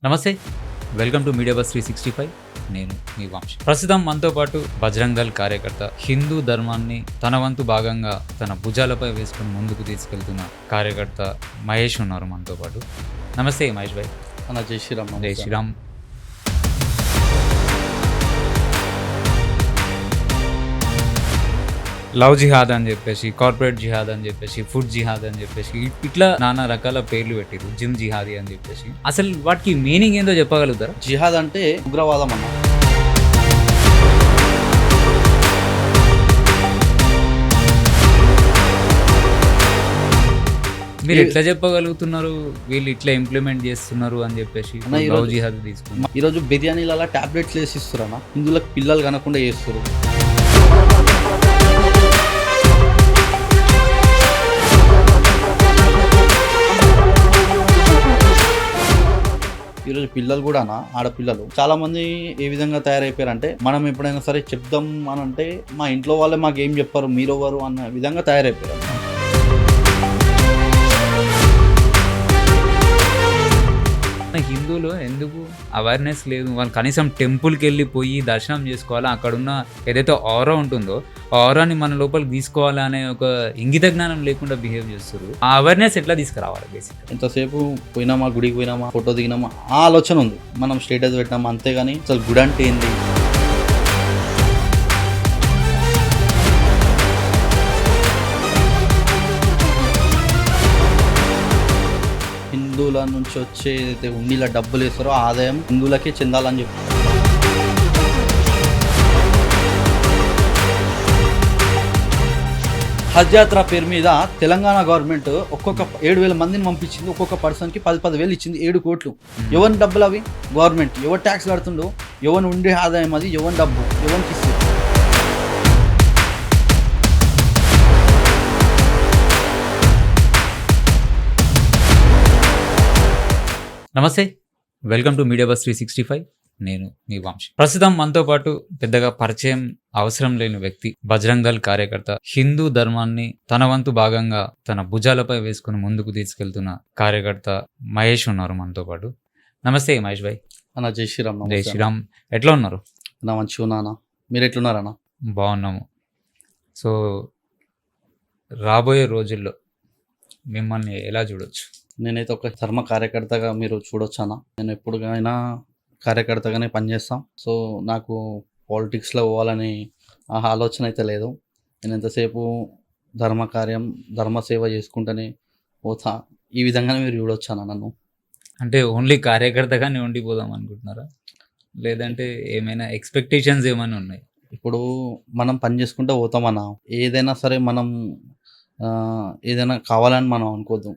నమస్తే, welcome to media bus 365. నేను మీ వంశీ. ప్రస్తుతం మనతో పాటు బజరంగ్ దళ్ కార్యకర్త, హిందూ ధర్మాన్ని తన వంతు భాగంగా తన భుజాలపై వేసుకుని ముందుకు తీసుకెళ్తున్న కార్యకర్త మహేష్ ఉన్నారు మనతో పాటు. నమస్తే మహేష్ భాయ్. అన్న జై శ్రీరామ్. జై శ్రీరామ్. లవ్ జిహాద్ అని చెప్పేసి, కార్పొరేట్ జిహాద్ అని చెప్పేసి, ఫుడ్ జిహాద్ అని చెప్పేసి, ఇట్లా నానా రకాల పేర్లు పెట్టారు. జిమ్ జిహాదీ అని చెప్పేసి, అసలు వాటికి మీనింగ్ ఏందో చెప్పగలుగుతారా? జిహాద్ అంటే ఉగ్రవాదం అన్న. మీరు ఎట్లా చెప్పగలుగుతున్నారు వీళ్ళు ఇట్లా ఇంప్లిమెంట్ చేస్తున్నారు అని చెప్పేసి? లవ్ జిహాద్ తీసుకున్నారు. ఈరోజు బిర్యానీలలో టాబ్లెట్స్ వేసి ఇస్తున్నా, ఇందులో పిల్లలు కనకుండా చేస్తారు. ఈరోజు పిల్లలు కూడా ఆడపిల్లలు చాలా మంది ఏ విధంగా తయారైపోయారంటే, మనం ఎప్పుడైనా సరే చెప్దాం అని అంటే మా ఇంట్లో వాళ్ళే మాకు ఏం చెప్పారు, మీరెవరు అన్న విధంగా తయారైపోయారు. హిందువులు ఎందుకు అవేర్నెస్ లేదు? వాళ్ళు కనీసం టెంపుల్కి వెళ్ళిపోయి దర్శనం చేసుకోవాలా, అక్కడున్న ఏదైతే ఆరా ఉంటుందో ఆ ఆరాని మన లోపలికి తీసుకోవాలా అనే ఒక ఇంగిత జ్ఞానం లేకుండా బిహేవ్ చేస్తారు. ఆ అవేర్నెస్ ఎట్లా తీసుకురావాలి? బేసిక్ ఎంతసేపు పోయినామా, గుడికి పోయినామా, ఫోటో దిగినామా, ఆ ఆలోచన ఉంది. మనం స్టేటస్ పెట్టినామా అంతేగాని అసలు గుడి అంటే ఏంది, హిందువుల నుంచి వచ్చే ఏదైతే ఉండిలా డబ్బులు వేస్తారో ఆదాయం హిందువులకే చెందాలని చెప్పి హజ్ యాత్ర పేరు మీద తెలంగాణ గవర్నమెంట్ ఒక్కొక్క 7,000 మందిని పంపించింది. ఒక్కొక్క పర్సన్కి 10,000 ఇచ్చింది. 7 కోట్లు. ఎవరి డబ్బులు అవి? గవర్నమెంట్. ఎవరు ట్యాక్స్ కడుతుండో, ఎవరు ఉండే ఆదాయం అది, ఎవరి డబ్బు, ఎవరికి ఇస్తుంది? నమస్తే, వెల్కమ్ టు మీడియా బస్ 365. నేను మీ వంశీ. ప్రస్తుతం మనతో పాటు పెద్దగా పరిచయం అవసరం లేని వ్యక్తి, బజరంగ్ దళ్ కార్యకర్త, హిందూ ధర్మాన్ని తన వంతు భాగంగా తన భుజాలపై వేసుకుని ముందుకు తీసుకెళ్తున్న కార్యకర్త మహేష్ ఉన్నారు మనతో పాటు. నమస్తే మహేష్ భాయ్. అన్న జై శ్రీరామ్. జై శ్రీరామ్. ఎట్లా ఉన్నారు? నా మంచిగా ఉన్నానా, మీరు ఎట్లున్నారన్నా? బాగున్నాము. సో రాబోయే రోజుల్లో మిమ్మల్ని ఎలా చూడొచ్చు? నేనైతే ఒక ధర్మ కార్యకర్తగా మీరు చూడొచ్చానా. నేను ఎప్పుడుకైనా కార్యకర్తగానే పనిచేస్తాం. సో నాకు పాలిటిక్స్లో పోవాలని ఆ ఆలోచన అయితే లేదు. నేను ఎంతసేపు ధర్మకార్యం, ధర్మసేవ చేసుకుంటూనే పోతా. ఈ విధంగానే మీరు చూడొచ్చానా నన్ను. అంటే ఓన్లీ కార్యకర్తగానే ఉండిపోదాం అనుకుంటున్నారా, లేదంటే ఏమైనా ఎక్స్పెక్టేషన్స్ ఏమైనా ఉన్నాయి? ఇప్పుడు మనం పని చేసుకుంటూ పోతామన్నా, ఏదైనా సరే మనం ఏదైనా కావాలని మనం అనుకోద్దు.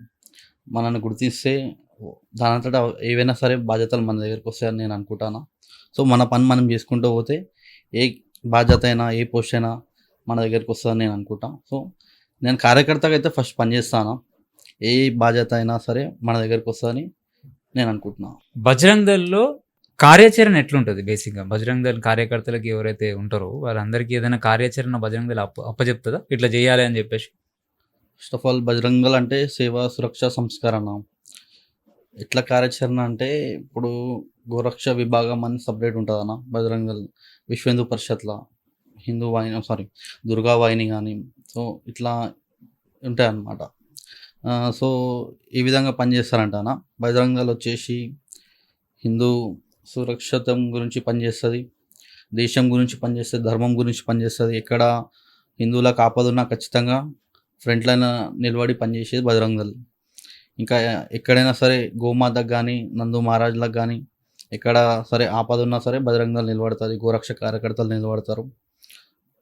మనల్ని గుర్తిస్తే దానంతటా ఏవైనా సరే బాధ్యతలు మన దగ్గరికి వస్తాయని నేను అనుకుంటాను. సో మన పని మనం చేసుకుంటూ పోతే ఏ బాధ్యత అయినా, ఏ పోస్ట్ అయినా మన దగ్గరికి వస్తుందని నేను అనుకుంటాను. సో నేను కార్యకర్తగా అయితే ఫస్ట్ పని చేస్తాను. ఏ బాధ్యత అయినా సరే మన దగ్గరికి వస్తుందని నేను అనుకుంటున్నాను. బజరంగ్ దళ్లో కార్యాచరణ ఎట్లుంటుంది? బేసిక్గా బజరంగ్ దళ్ కార్యకర్తలకి ఎవరైతే ఉంటారో వాళ్ళందరికీ ఏదైనా కార్యాచరణ బజరంగ్ దళ్ అప్పచెప్తుందా ఇట్లా చేయాలి అని చెప్పేసి? First of all Bajrang Dal అంటే సేవ, సురక్ష, సంస్కరణ. ఎట్లా కార్యాచరణ అంటే, ఇప్పుడు గోరక్ష విభాగం అని సపరేట్ ఉంటుంది అన్న. బజరంగ్ దళ్ విశ్వ హిందూ పరిషత్లో హిందూ వాహిని, దుర్గా వాహిని కానీ, సో ఇట్లా ఉంటాయి అన్నమాట. సో ఈ విధంగా పనిచేస్తారంట అన్న. బజరంగ్ దళ్ వచ్చేసి హిందూ సురక్షితం గురించి పనిచేస్తుంది, దేశం గురించి పనిచేస్తుంది, ధర్మం గురించి పనిచేస్తుంది. ఎక్కడ హిందువులకు ఆపదున్నా ఖచ్చితంగా ఫ్రంట్ లైన్ నిలబడి పనిచేసేది బజరంగ్ దళ్. ఇంకా ఎక్కడైనా సరే గోమాతకు కానీ, నందు మహారాజులకు కానీ ఎక్కడ సరే ఆపద ఉన్నా సరే బజరంగ్ దళ్ నిలబడుతుంది, గోరక్ష కార్యకర్తలు నిలబడతారు.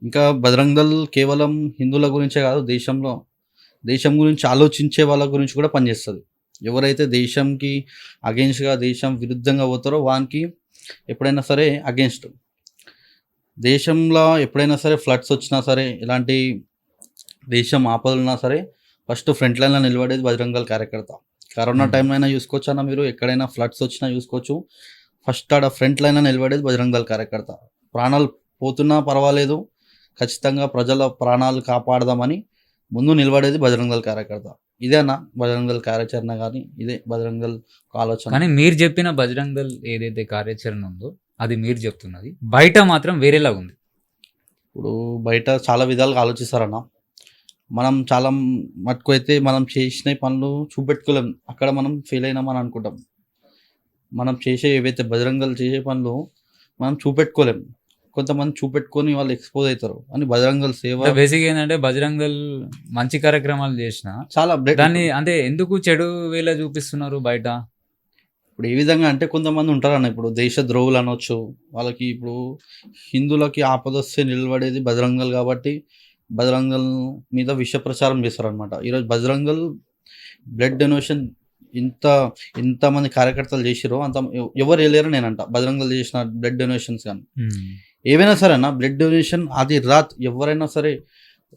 ఇంకా బజరంగ్ దళ్ కేవలం హిందువుల గురించే కాదు, దేశం గురించి ఆలోచించే వాళ్ళ గురించి కూడా పనిచేస్తుంది. ఎవరైతే దేశంకి అగెన్స్ట్గా, దేశం విరుద్ధంగా పోతారో వానికి ఎప్పుడైనా సరే అగెన్స్ట్. దేశంలో ఎప్పుడైనా సరే ఫ్లడ్స్ వచ్చినా సరే, ఇలాంటి దేశం ఆపదలున్నా సరే ఫస్ట్ ఫ్రంట్ లైన్లో నిలబడేది బజరంగ్ దళ్ కార్యకర్త. కరోనా టైంలో అయినా చూసుకోవచ్చు అన్న, మీరు ఎక్కడైనా ఫ్లడ్స్ వచ్చినా చూసుకోవచ్చు, ఫస్ట్ ఆడ ఫ్రంట్ లైన్లో నిలబడేది బజరంగ్ దళ్ కార్యకర్త. ప్రాణాలు పోతున్నా పర్వాలేదు, ఖచ్చితంగా ప్రజల ప్రాణాలు కాపాడదామని ముందు నిలబడేది బజరంగ్ దళ్ కార్యకర్త. ఇదేనా బజరంగ దళ్ కార్యాచరణ కానీ ఇదే బజరంగ దళ్ ఒక ఆలోచన. కానీ మీరు చెప్పిన బజరంగ్ దళ్ ఏదైతే కార్యాచరణ ఉందో అది మీరు చెప్తున్నది, బయట మాత్రం వేరేలా ఉంది. ఇప్పుడు బయట చాలా విధాలుగా ఆలోచిస్తారన్న. మనం చాలా మటుకు అయితే మనం చేసిన పనులు చూపెట్టుకోలేం, అక్కడ మనం ఫెయిల్ అయినామని అనుకుంటాం. మనం చేసే ఏవైతే బజరంగ దళ్ చేసే పనులు మనం చూపెట్టుకోలేం, కొంతమంది చూపెట్టుకొని వాళ్ళు ఎక్స్పోజ్ అవుతారు. అని బజరంగ దళ్ సేవ బేసిక్ ఏంటంటే బజరంగ్ దళ్ మంచి కార్యక్రమాలు చేసిన చాలా దాన్ని అంటే ఎందుకు చెడు వేలా చూపిస్తున్నారు బయట. ఇప్పుడు ఏ విధంగా అంటే కొంతమంది ఉంటారన్న, ఇప్పుడు దేశ ద్రోహులు అనొచ్చు. వాళ్ళకి ఇప్పుడు హిందువులకి ఆపదొస్తే నిలబడేది బజరంగ దళ్ కాబట్టి బజరంగ దళ్ మీద విష ప్రచారం చేస్తారనమాట. ఈరోజు బజరంగ దళ్ బ్లడ్ డొనేషన్ ఇంతమంది కార్యకర్తలు చేసిరో అంత ఎవరు వెళ్ళారో నేనంట. బజరంగ దళ్ చేసిన బ్లడ్ డొనేషన్స్ కానీ ఏవైనా సరే అన్న, బ్లడ్ డొనేషన్ అది రాత్ ఎవరైనా సరే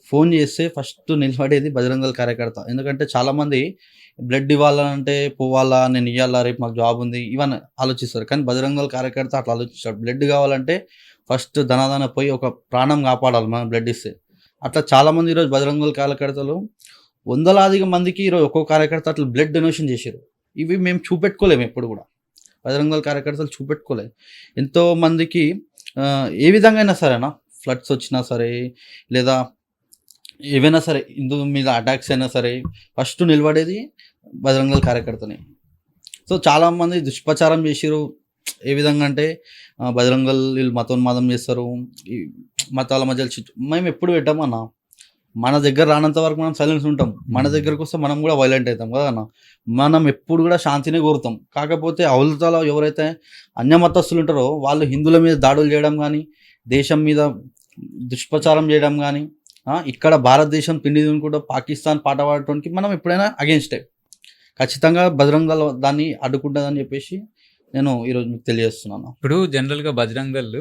ఫోన్ చేస్తే ఫస్ట్ నిలబడేది బజరంగ దళ్ కార్యకర్త. ఎందుకంటే చాలామంది బ్లడ్ ఇవ్వాలంటే పోవాలా, నేను ఇవ్వాలా, రేపు మాకు జాబ్ ఉంది, ఇవన్నీ ఆలోచిస్తారు. కానీ బజరంగ దళ్ కార్యకర్త అట్లా ఆలోచిస్తాడు. బ్లడ్ కావాలంటే ఫస్ట్ ధనాదన పోయి ఒక ప్రాణం కాపాడాలి మనం బ్లడ్ ఇస్తే. అట్లా చాలామంది ఈరోజు బజరంగ దళ్ కార్యకర్తలు వందలాదిగా మందికి ఈరోజు ఒక్కో కార్యకర్త అట్లా బ్లడ్ డొనేషన్ చేశారు. ఇవి మేము చూపెట్టుకోలేము, ఎప్పుడు కూడా బజరంగ దళ్ కార్యకర్తలు చూపెట్టుకోలేము. ఎంతో మందికి ఏ విధంగా అయినా సరేనా, ఫ్లడ్స్ వచ్చినా సరే లేదా ఏవైనా సరే హిందూ మీద అటాక్స్ అయినా సరే ఫస్ట్ నిలబడేది బజరంగ దళ్ కార్యకర్తనే. సో చాలామంది దుష్ప్రచారం చేసిరు. ఏ విధంగా అంటే బజరంగ దళ్ వీళ్ళు మతోన్మాదం చేస్తారు, ఈ మతాల మధ్యలో మేము ఎప్పుడు పెట్టామన్నా. మన దగ్గర రానంత వరకు మనం సైలెన్స్ ఉంటాం, మన దగ్గరకు వస్తే మనం కూడా వైలెంట్ అవుతాం కదా అన్న. మనం ఎప్పుడు కూడా శాంతినే కోరుతాం. కాకపోతే అవతల ఎవరైతే అన్యమతస్తులు ఉంటారో వాళ్ళు హిందువుల మీద దాడులు చేయడం కానీ, దేశం మీద దుష్ప్రచారం చేయడం కానీ, ఇక్కడ భారతదేశం పిండి కూడా పాకిస్తాన్ పాట పాడటానికి మనం ఎప్పుడైనా అగేన్స్టే. ఖచ్చితంగా బజరంగ దళ్ దాన్ని అడ్డుకుంటుందని చెప్పేసి నేను ఈరోజు మీకు తెలియజేస్తున్నాను. ఇప్పుడు జనరల్గా Bajrang Dal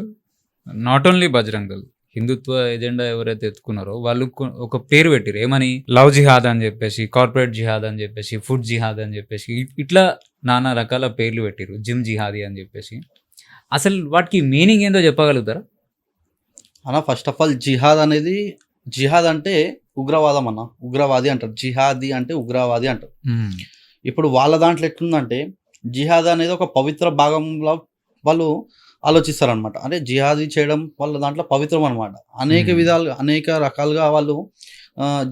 not only Bajrang Dal Hindutva agenda ఎవరైతే ఎత్తుకున్నారో వాళ్ళు ఒక పేరు పెట్టారు, ఏమని, లవ్ జిహాద్ అని చెప్పేసి, కార్పొరేట్ జిహాద్ అని చెప్పేసి, ఫుడ్ జిహాద్ అని చెప్పేసి, ఇట్లా నానా రకాల పేర్లు పెట్టారు, జిమ్ జిహాదీ అని చెప్పేసి. అసలు వాటికి మీనింగ్ ఏందో చెప్పగలుగుతారా అన్న? ఫస్ట్ ఆఫ్ ఆల్ జిహాద్ అంటే ఉగ్రవాదం అన్న. ఉగ్రవాది అంటారు, జిహాదీ అంటే ఉగ్రవాది అంటారు. ఇప్పుడు వాళ్ళ దాంట్లో ఎట్లుందంటే జిహాద్ అనేది ఒక పవిత్ర భాగంలో వాళ్ళు ఆలోచిస్తారనమాట. అంటే జిహాదీ చేయడం వాళ్ళ దాంట్లో పవిత్రం అనమాట. అనేక విధాలుగా అనేక రకాలుగా వాళ్ళు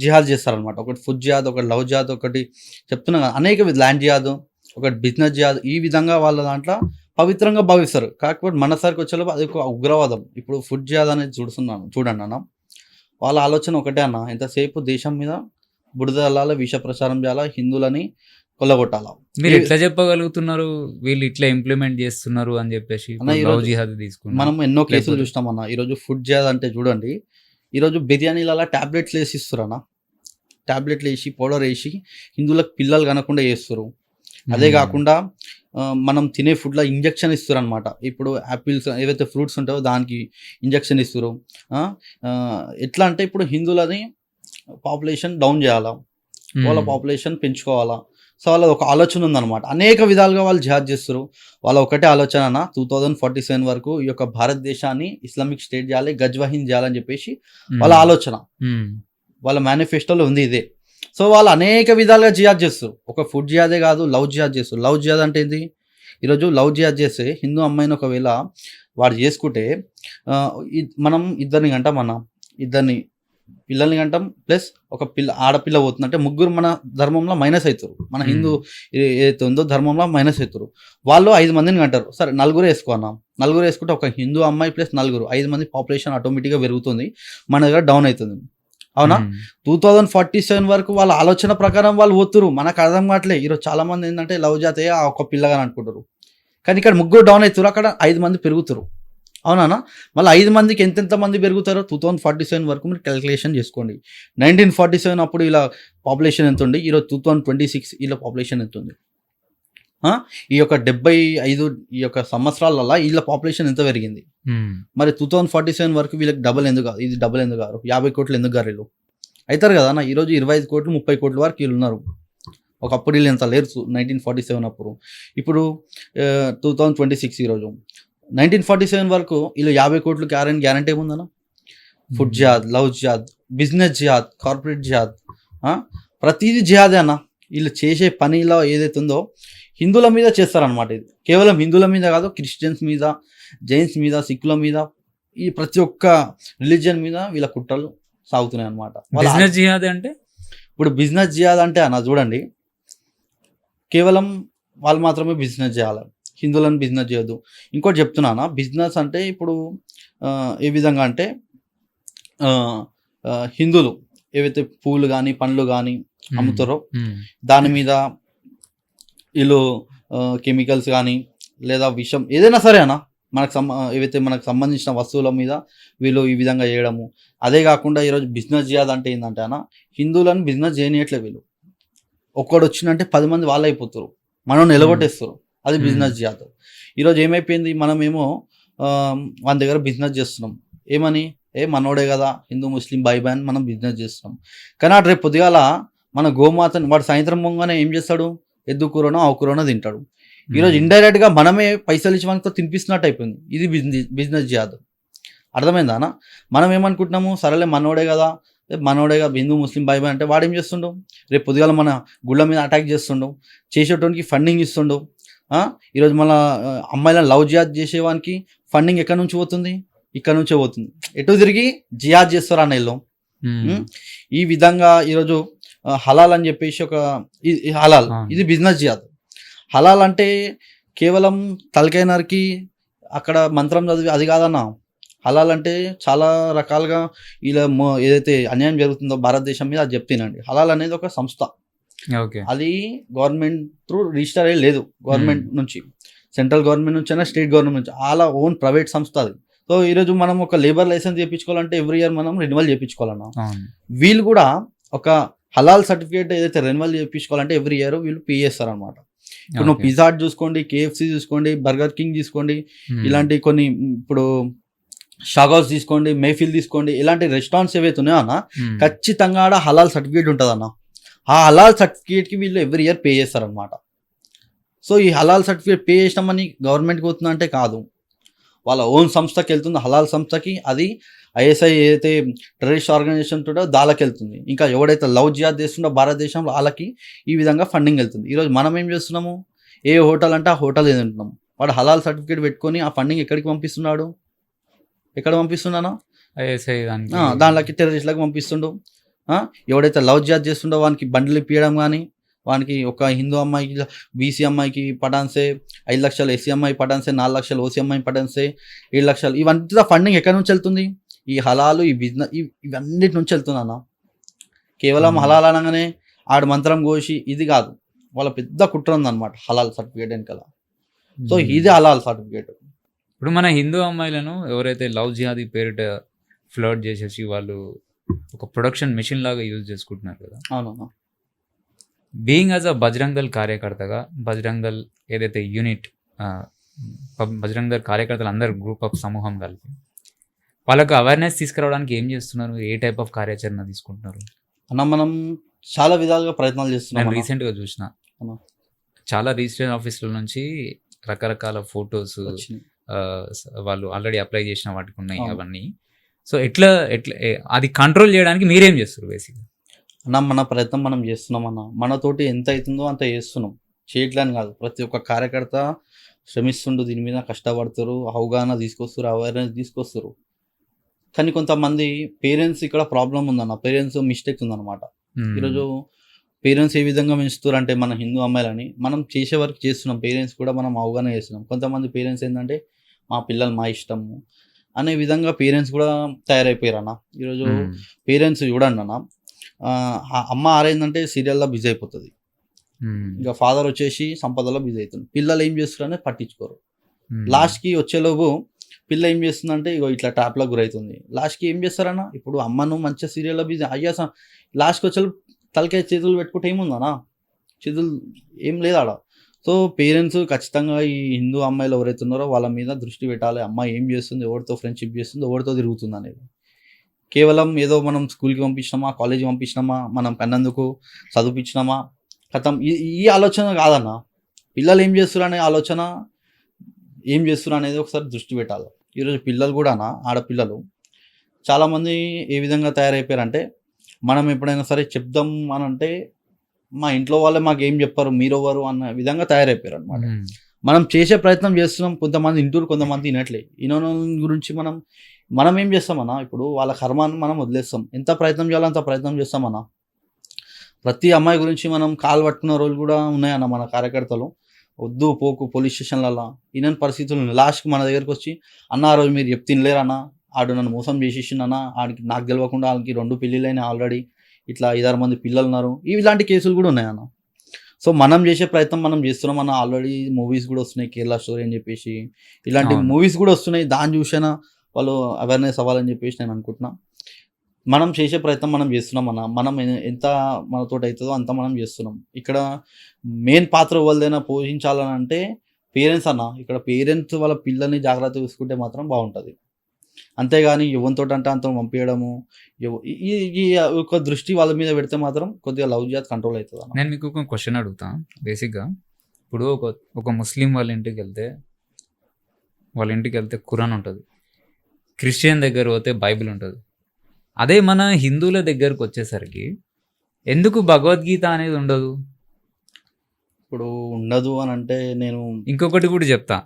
జిహాద్ చేస్తారనమాట. ఒకటి ఫుడ్ జిహాద్, ఒకటి లవ్ జిహాద్, ఒకటి చెప్తున్నా కదా అనేక ల్యాండ్ జిహాద్, ఒకటి బిజినెస్ జిహాద్. ఈ విధంగా వాళ్ళ దాంట్లో పవిత్రంగా భావిస్తారు. కాకపోతే మన సరికి వచ్చేలోపు అది ఒక ఉగ్రవాదం. ఇప్పుడు ఫుడ్ జిహాద్ అనేది చూడండి అన్న, వాళ్ళ ఆలోచన ఒకటే అన్న, ఎంతసేపు దేశం మీద బురద చల్లాలి, విష ప్రచారం చేయాలా, హిందువులని కొల్లగొట్టాలా. మీరు ఎట్లా చెప్పగలుగుతున్నారు వీళ్ళు ఇట్లా ఇంప్లిమెంట్ చేస్తున్నారు అని చెప్పేసి? లవ్ జిహాద్ తీసుకున్నాం, మనం ఎన్నో కేసులు చూస్తాం అన్న. ఈరోజు ఫుడ్ జిహాద్ అంటే చూడండి, ఈరోజు బిర్యానీలలో ట్యాబ్లెట్లు వేసి ఇస్తారు అన్న. ట్యాబ్లెట్లు వేసి పౌడర్ వేసి హిందువులకు పిల్లలు కనకుండా చేస్తారు. అదే కాకుండా మనం తినే ఫుడ్లో ఇంజక్షన్ ఇస్తారు అనమాట. ఇప్పుడు యాపిల్స్ ఏవైతే ఫ్రూట్స్ ఉంటాయో దానికి ఇంజక్షన్ ఇస్తారు. ఎట్లా అంటే ఇప్పుడు హిందువులని పాపులేషన్ డౌన్ చేయాలా, వాళ్ళ పాపులేషన్ పెంచుకోవాలా. సో వాళ్ళది ఒక ఆలోచన ఉందన్నమాట. అనేక విధాలుగా వాళ్ళు జిహాద్ చేస్తారు. వాళ్ళ ఒకటే ఆలోచన 2047 వరకు ఈ యొక్క భారతదేశాన్ని ఇస్లామిక్ స్టేట్ చేయాలి, గజ్వహింద్ చేయాలని చెప్పేసి వాళ్ళ ఆలోచన. వాళ్ళ మేనిఫెస్టోలో ఉంది ఇదే. సో వాళ్ళు అనేక విధాలుగా జిహాద్ చేస్తారు. ఒక ఫుడ్ జిహాదే కాదు, లవ్ జిహాద్ చేస్తారు. లవ్ జిహాద్ అంటే ఏంది? ఈరోజు లవ్ జిహాద్ చేస్తే హిందూ అమ్మాయిని ఒకవేళ వాడు చేసుకుంటే మనం ఇద్దరిని కంటాం అన్న, ఇద్దరిని పిల్లల్ని కంటాం, ప్లస్ ఒక ఆడపిల్ల పోతుందంటే ముగ్గురు మన ధర్మంలో మైనస్ అవుతారు. మన హిందూ ఏదైతే ఉందో ధర్మంలో మైనస్ అవుతారు. వాళ్ళు 5 మందిని కంటారు. సరే 4 వేసుకున్నాం, 4 వేసుకుంటే ఒక హిందూ అమ్మాయి ప్లస్ 4, 5 మంది పాపులేషన్ ఆటోమేటిక్గా పెరుగుతుంది, మన దగ్గర డౌన్ అవుతుంది. అవునా? 2047 వరకు వాళ్ళ ఆలోచన ప్రకారం వాళ్ళు పోతురు. మనకు అర్థం కావట్లే. ఈరోజు చాలా మంది ఏంటంటే లవ్ జాతే ఒక పిల్లగా అనుకుంటారు, కానీ ఇక్కడ ముగ్గురు డౌన్ అవుతారు, అక్కడ 5 మంది పెరుగుతారు. అవునా? మళ్ళీ 5 మందికి ఎంతెంత మంది పెరుగుతారో 2047 వరకు మీరు క్యాలిక్యులేషన్ చేసుకోండి. 1947 అప్పుడు ఇలా పాపులేషన్ ఎంత ఉంది, ఈరోజు 2026 ఇలా పాపులేషన్ ఎంత ఉంది. ఈ యొక్క 75 ఈ యొక్క సంవత్సరాలలో వీళ్ళ పాపులేషన్ ఎంత పెరిగింది. మరి 2047 వరకు వీళ్ళకి డబుల్ ఎందుకు కాదు, ఇది డబుల్ ఎందుకు కాదు, 50 కోట్లు ఎందుకు గారు వీళ్ళు అవుతారు కదా అన్న. ఈరోజు 25 కోట్లు 30 కోట్ల వరకు వీళ్ళు ఉన్నారు. ఒకప్పుడు వీళ్ళు ఎంత లేరు 1947 అప్పుడు. ఇప్పుడు 2026 ఈరోజు 1947 వరకు వీళ్ళు 50 కోట్లు గ్యారంటీ ఏముందన్న? ఫుడ్ జిహాద్, లవ్ జిహాద్, బిజినెస్ జిహాద్, కార్పొరేట్ జిహాద్, ప్రతిదీ జిహాదే అన్న. వీళ్ళు చేసే పనిలో ఏదైతే ఉందో హిందువుల మీద చేస్తారనమాట. ఇది కేవలం హిందువుల మీద కాదు, క్రిస్టియన్స్ మీద, జైన్స్ మీద, సిక్కుల మీద, ఈ ప్రతి ఒక్క రిలీజియన్ మీద వీళ్ళ కుట్రలు సాగుతున్నాయి అనమాట. బిజినెస్ జిహాద్ అంటే ఇప్పుడు బిజినెస్ చేయాలి అంటే అన్న చూడండి, కేవలం వాళ్ళు మాత్రమే బిజినెస్ చేయాలి, హిందువులను బిజినెస్ చేయొద్దు. ఇంకోటి చెప్తున్నానా, బిజినెస్ అంటే ఇప్పుడు ఏ విధంగా అంటే హిందువులు ఏవైతే పూలు కానీ పండ్లు కానీ అమ్ముతారో దాని మీద వీళ్ళు కెమికల్స్ కానీ లేదా విషం ఏదైనా సరే అన్న, ఏవైతే మనకు సంబంధించిన వస్తువుల మీద వీళ్ళు ఈ విధంగా చేయడము. అదే కాకుండా ఈరోజు బిజినెస్ చేయాలంటే ఏంటంటే అన్న, హిందువులను బిజినెస్ చేయనియట్లేదు వీళ్ళు. ఒక్కడు వచ్చిందంటే 10 మంది వాళ్ళు అయిపోతారు, మనం నిలగొట్టేస్తారు. అది బిజినెస్ చేయాలి. ఈరోజు ఏమైపోయింది, మనమేమో మన దగ్గర బిజినెస్ చేస్తున్నాం, ఏమని మనోడే కదా, హిందూ ముస్లిం బాయ్ బాయ్ అని మనం బిజినెస్ చేస్తున్నాం. కానీ రేపు పొద్దుగాల మన గోమాతని వాడు సాయంత్రం పొంగానే ఏం చేస్తాడు, ఎద్దు కూరనో ఆవు కూరనో తింటాడు. ఈరోజు ఇండైరెక్ట్గా మనమే పైసలు ఇచ్చి మనతో తినిపిస్తున్నట్టు అయిపోయింది. ఇది బిజినెస్ చేయదు. అర్థమైందా అన్న? మనం ఏమనుకుంటున్నాము, సరేలే మనోడే కదా హిందూ ముస్లిం బాయ్ బాయ్ అంటే వాడు ఏం చేస్తుండు, రేపు పొద్దుగాల మన గుళ్ళ మీద అటాక్ చేస్తుండు, చేసేటోనికి ఫండింగ్ ఇస్తుండు. ఈరోజు మన అమ్మాయిలను లవ్ జిహాద్ చేసేవానికి ఫండింగ్ ఎక్కడి నుంచి పోతుంది, ఇక్కడ నుంచే పోతుంది. ఎటు తిరిగి జిహాద్ చేస్తారు అన్న వీళ్ళు. ఈ విధంగా ఈరోజు హలాల్ అని చెప్పేసి ఒక హలాల్, ఇది బిజినెస్ జిహాద్. హలాల్ అంటే కేవలం తలకైనరికి అక్కడ మంత్రం చదివి అది కాదన్న. హలాల్ అంటే చాలా రకాలుగా ఇలా ఏదైతే అన్యాయం జరుగుతుందో భారతదేశం మీద అది చెప్తానండి. హలాల్ అనేది ఒక సంస్థ, అది గవర్నమెంట్ త్రూ రిజిస్టర్ అయ్యి లేదు, గవర్నమెంట్ నుంచి, సెంట్రల్ గవర్నమెంట్ నుంచి అయినా స్టేట్ గవర్నమెంట్ నుంచి, అలా ఓన్ ప్రైవేట్ సంస్థ అది. సో ఈరోజు మనం ఒక లేబర్ లైసెన్స్ చేయించుకోవాలంటే ఎవ్రీ ఇయర్ మనం రెన్యువల్ చేయించుకోవాలన్నా. వీళ్ళు కూడా ఒక హలాల్ సర్టిఫికేట్ ఏదైతే రెన్యువల్ చేయించుకోవాలంటే ఎవ్రీ ఇయర్ వీళ్ళు పే చేస్తారనమాట. ఇప్పుడు నువ్వు పిజ్జా హట్ చూసుకోండి, కేఎఫ్సి చూసుకోండి, బర్గర్ కింగ్ తీసుకోండి, ఇలాంటి కొన్ని ఇప్పుడు షాగౌస్ తీసుకోండి, మేఫిల్ తీసుకోండి, ఇలాంటి రెస్టారెంట్స్ ఏవైతే ఉన్నాయో అన్న, ఖచ్చితంగా ఆడ హలాల్ సర్టిఫికేట్ ఉంటుంది అన్న. ఆ హలాల్ సర్టిఫికేట్కి వీళ్ళు ఎవ్రీ ఇయర్ పే చేస్తారనమాట. సో ఈ హలాల్ సర్టిఫికేట్ పే చేసినామని గవర్నమెంట్కి పోతుందా అంటే కాదు, వాళ్ళ ఓన్ సంస్థకి వెళ్తుంది, హలాల్ సంస్థకి. అది ఐఎస్ఐ ఏదైతే టెర్రరిస్ట్ ఆర్గనైజేషన్ ఉంటుందో దానికి వెళ్తుంది. ఇంకా ఎవడైతే లవ్ జిహాద్ చేస్తుండో భారతదేశంలో వాళ్ళకి ఈ విధంగా ఫండింగ్ వెళ్తుంది. ఈరోజు మనం ఏం చేస్తున్నాము, ఏ హోటల్ అంటే ఆ హోటల్ తింటున్నాము, వాడు హలాల్ సర్టిఫికేట్ పెట్టుకొని ఆ ఫండింగ్ ఎక్కడికి పంపిస్తున్నాడు, ఎక్కడ పంపిస్తున్నాను, ఐఎస్ఐ దానిలోకి టెర్రరిస్ట్లకు పంపిస్తుండు. ఎవడైతే లవ్ జిహాద్ చేస్తుండో వానికి బండ్లు ఇప్పించడం కానీ, వానికి ఒక హిందూ అమ్మాయికి బీసీ అమ్మాయికి పటాన్సే 5 లక్షలు, ఎస్సీ అమ్మాయి పటాన్సే 4 లక్షలు, ఓసీ అమ్మాయి పటాన్సే 7 లక్షలు, ఇవంతా ఫండింగ్ ఎక్కడి నుంచి వెళ్తుంది, ఈ హలాలు, ఈ బిజినెస్, ఇవన్నిటి నుంచి వెళ్తుంది అన్న. కేవలం హలాల్ అనగానే ఆడు మంత్రం కోసి ఇది కాదు, వాళ్ళ పెద్ద కుట్ర ఉందన్నమాట హలాల్ సర్టిఫికేట్ వెనకాల. సో ఇది హలాల్ సర్టిఫికేట్. ఇప్పుడు మన హిందూ అమ్మాయిలను ఎవరైతే లవ్ జిహాదీ పేరిట ఫ్లర్ట్ చేసేసి వాళ్ళు ఒక ప్రొడక్షన్ మెషిన్ లాగా యూజ్ చేసుకుంటున్నారు కదా. అవునన్నా. Being as a Bajrang Dal కార్యకర్తగా, బజరంగ్ దళ్ ఏదైతే యూనిట్, బజరంగ్ దళ్ కార్యకర్తలు అందరు గ్రూప్ ఆఫ్ సమూహం కలిపి వాళ్ళకు అవేర్నెస్ తీసుకురావడానికి ఏం చేస్తున్నారు, ఏ టైప్ ఆఫ్ కార్యాచరణ తీసుకుంటున్నారు అన్న? మనం చాలా విధాలుగా ప్రయత్నాలు చేస్తున్నాం. నేను రీసెంట్గా చూసిన చాలా రిజిస్ట్రేషన్ ఆఫీసుల నుంచి రకరకాల ఫొటోస్ వాళ్ళు ఆల్రెడీ అప్లై చేసిన వాటికి ఉన్నాయి అవన్నీ. సో ఎట్లా అది కంట్రోల్ చేయడానికి మీరేం చేస్తారు బేసిక్గా? అన్న మన ప్రయత్నం మనం చేస్తున్నాం అన్న, మనతోటి ఎంత అవుతుందో అంత చేస్తున్నాం, చేయట్లేని కాదు. ప్రతి ఒక్క కార్యకర్త శ్రమిస్తుండు, దీని మీద కష్టపడతారు, అవగాహన తీసుకొస్తారు, అవేర్నెస్ తీసుకొస్తారు. కానీ కొంతమంది పేరెంట్స్ ఇక్కడ ప్రాబ్లం ఉందన్న, పేరెంట్స్ మిస్టేక్ ఉందన్నమాట. ఈరోజు పేరెంట్స్ ఏ విధంగా పెంచుతారు అంటే మన హిందూ అమ్మాయిలని మనం చేసే వరకు చేస్తున్నాం, పేరెంట్స్ కూడా మనం అవగాహన చేస్తున్నాం. కొంతమంది పేరెంట్స్ ఏంటంటే మా పిల్లలు మా ఇష్టము అనే విధంగా పేరెంట్స్ కూడా తయారైపోయారు అన్న. ఈరోజు పేరెంట్స్ చూడండి అన్న, అమ్మ ఆరైందంటే సీరియల్లో బిజీ అయిపోతుంది, ఇక ఫాదర్ వచ్చేసి సంపదలో బిజీ అవుతుంది, పిల్లలు ఏం చేస్తారు అనేది పట్టించుకోరు. లాస్ట్కి వచ్చేలోపు పిల్ల ఏం చేస్తుందంటే ఇగో ఇట్లా ట్యాప్లో గురవుతుంది. లాస్ట్కి ఏం చేస్తారన్న, ఇప్పుడు అమ్మను మంచిగా సీరియల్లో బిజీ అయ్యా, లాస్ట్కి వచ్చే తలకాయ చేతులు పెట్టుకుంటే ఏముందన్నా, చేతులు ఏం లేదు ఆడ. సో పేరెంట్స్ ఖచ్చితంగా ఈ హిందూ అమ్మాయిలు ఎవరైతే ఉన్నారో వాళ్ళ మీద దృష్టి పెట్టాలి. అమ్మాయి ఏం చేస్తుంది, ఎవరితో ఫ్రెండ్షిప్ చేస్తుంది, ఎవరితో తిరుగుతుంది అనేది. కేవలం ఏదో మనం స్కూల్కి పంపించినామా, కాలేజీకి పంపించినామా, మనం కన్నందుకు చదివించినామా, కథం, ఈ ఆలోచన కాదన్న. పిల్లలు ఏం చేస్తున్నారు అనే ఆలోచన, ఏం చేస్తున్నారు అనేది ఒకసారి దృష్టి పెట్టాలి. ఈరోజు పిల్లలు కూడా ఆడపిల్లలు చాలామంది ఏ విధంగా తయారైపోయారంటే, మనం ఎప్పుడైనా సరే చెప్దాం అని అంటే మా ఇంట్లో వాళ్ళే మాకేం చెప్పారు మీరెవరు అన్న విధంగా తయారైపోయారు అనమాట. ఉమ్, మనం చేసే ప్రయత్నం చేస్తున్నాం, కొంతమంది ఇంటూరు కొంతమంది వినట్లే. వినోని గురించి మనం ఏం చేస్తామన్నా, ఇప్పుడు వాళ్ళ కర్మాన్ని మనం వదిలేస్తాం. ఎంత ప్రయత్నం చేయాలో అంత ప్రయత్నం చేస్తామన్నా. ప్రతి అమ్మాయి గురించి మనం కాలు పట్టుకున్న రోజులు కూడా ఉన్నాయన్న మన కార్యకర్తలు. వద్దు పోకు పోలీస్ స్టేషన్లలో ఇనని పరిస్థితులు ఉన్నాయి. లాస్ట్కి మన దగ్గరికి వచ్చి అన్న ఆ రోజు మీరు చెప్తే తినలేరన్నా, ఆడు నన్ను మోసం చేసేసిండన్నా, ఆడికి నాకు తెలియకుండా వాళ్ళకి 2 పెళ్ళిళ్ళైనా ఆల్రెడీ, ఇట్లా 5-6 మంది పిల్లలు ఉన్నారు, ఇలాంటి కేసులు కూడా ఉన్నాయన్న. సో మనం చేసే ప్రయత్నం మనం చేస్తున్నాం అన్న. ఆల్రెడీ మూవీస్ కూడా వస్తున్నాయి, కేరళ స్టోరీ అని చెప్పేసి ఇలాంటి అవును. మూవీస్ కూడా వస్తున్నాయి. దాన్ని చూసినా వాళ్ళు అవేర్నెస్ అవ్వాలని చెప్పేసి నేను అనుకుంటున్నా. మనం చేసే ప్రయత్నం మనం చేస్తున్నాం అన్న. మనం ఎంత మనతోటి అవుతుందో అంత మనం చేస్తున్నాం. ఇక్కడ మెయిన్ పాత్ర ఎవరిదైనా పోషించాలని అంటే పేరెంట్స్ అన్న. ఇక్కడ పేరెంట్స్ వాళ్ళ పిల్లల్ని జాగ్రత్తగా చూసుకుంటే మాత్రం బాగుంటుంది. అంతేగాని ఎవరితోటి అంటే అంత పంపించడము, ఈ ఈ ఒక దృష్టి వాళ్ళ మీద పెడితే మాత్రం కొద్దిగా లవ్ జాత్ కంట్రోల్ అవుతుంది అన్న. నేను మీకు ఒక క్వశ్చన్ అడుగుతా. బేసిక్గా ఇప్పుడు ఒక ముస్లిం వాళ్ళ ఇంటికి వెళ్తే ఖురాన్ ఉంటుంది, క్రిస్టియన్ దగ్గర పోతే బైబిల్ ఉంటుంది. అదే మన హిందువుల దగ్గరకు వచ్చేసరికి ఎందుకు భగవద్గీత అనేది ఉండదు? ఇప్పుడు ఉండదు అని అంటే నేను ఇంకొకటి కూడా చెప్తా.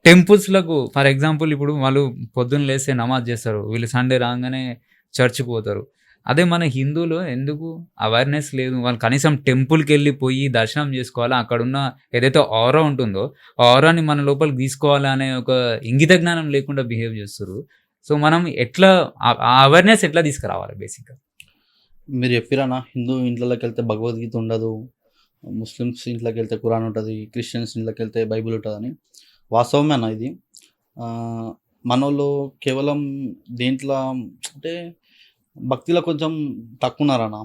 టెంపుల్స్లకు ఫర్ ఎగ్జాంపుల్ ఇప్పుడు వాళ్ళు పొద్దున్న లేస్తే నమాజ్ చేస్తారు, వీళ్ళు సండే రాగానే చర్చ్కి పోతారు. అదే మన హిందువులు ఎందుకు అవేర్నెస్ లేదు? వాళ్ళు కనీసం టెంపుల్కి వెళ్ళిపోయి దర్శనం చేసుకోవాలా, అక్కడున్న ఏదైతే ఆరా ఉంటుందో ఆ ఆరాని మన లోపలికి తీసుకోవాలా అనే ఒక ఇంగిత జ్ఞానం లేకుండా బిహేవ్ చేస్తారు. సో మనం ఎట్లా ఆ అవేర్నెస్ ఎట్లా తీసుకురావాలి బేసిక్గా? మీరు చెప్పిరన్నా, హిందూ ఇంట్లోకి వెళ్తే భగవద్గీత ఉండదు, ముస్లిమ్స్ ఇంట్లోకి వెళ్తే ఖురాన్ ఉంటుంది, క్రిస్టియన్స్ ఇంట్లోకి వెళ్తే బైబిల్ ఉంటుందని. వాస్తవమే అన్న ఇది. మనోళ్ళు కేవలం దేంట్లో అంటే భక్తిలో కొంచెం తక్కువ ఉన్నారన్న.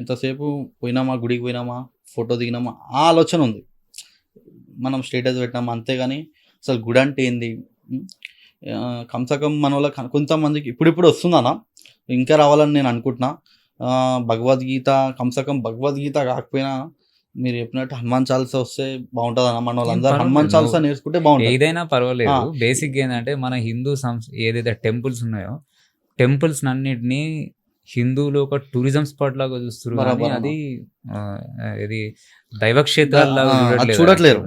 ఎంతసేపు పోయినామా, గుడికి పోయినామా, ఫోటో దిగినామా, ఆ ఆలోచన ఉంది. మనం స్టేటస్ పెట్టినామా, అంతేగాని అసలు గుడి అంటే ఏంది, కమ్సకం మన వాళ్ళకి కొంతమందికి ఇప్పుడిప్పుడు వస్తుందన్న, ఇంకా రావాలని నేను అనుకుంటున్నా. భగవద్గీత కమ్సకం భగవద్గీత కాకపోయినా మీరు చెప్పినట్టు హనుమాన్ చాలీసా వస్తే బాగుంటుంది అన్న. మన వాళ్ళందరూ హనుమాన్ చాలీసా నేర్చుకుంటే బాగుంటుంది. ఏదైనా పర్వాలేదు. బేసిక్ ఏంటంటే మన హిందూ ఏదైతే టెంపుల్స్ ఉన్నాయో టెంపుల్స్ అన్నిటినీ హిందువులు ఒక టూరిజం స్పాట్ లాగా చూస్తారు, కానీ అది ఇది దైవక్షేత్రాల్లాగా చూడట్లేరు.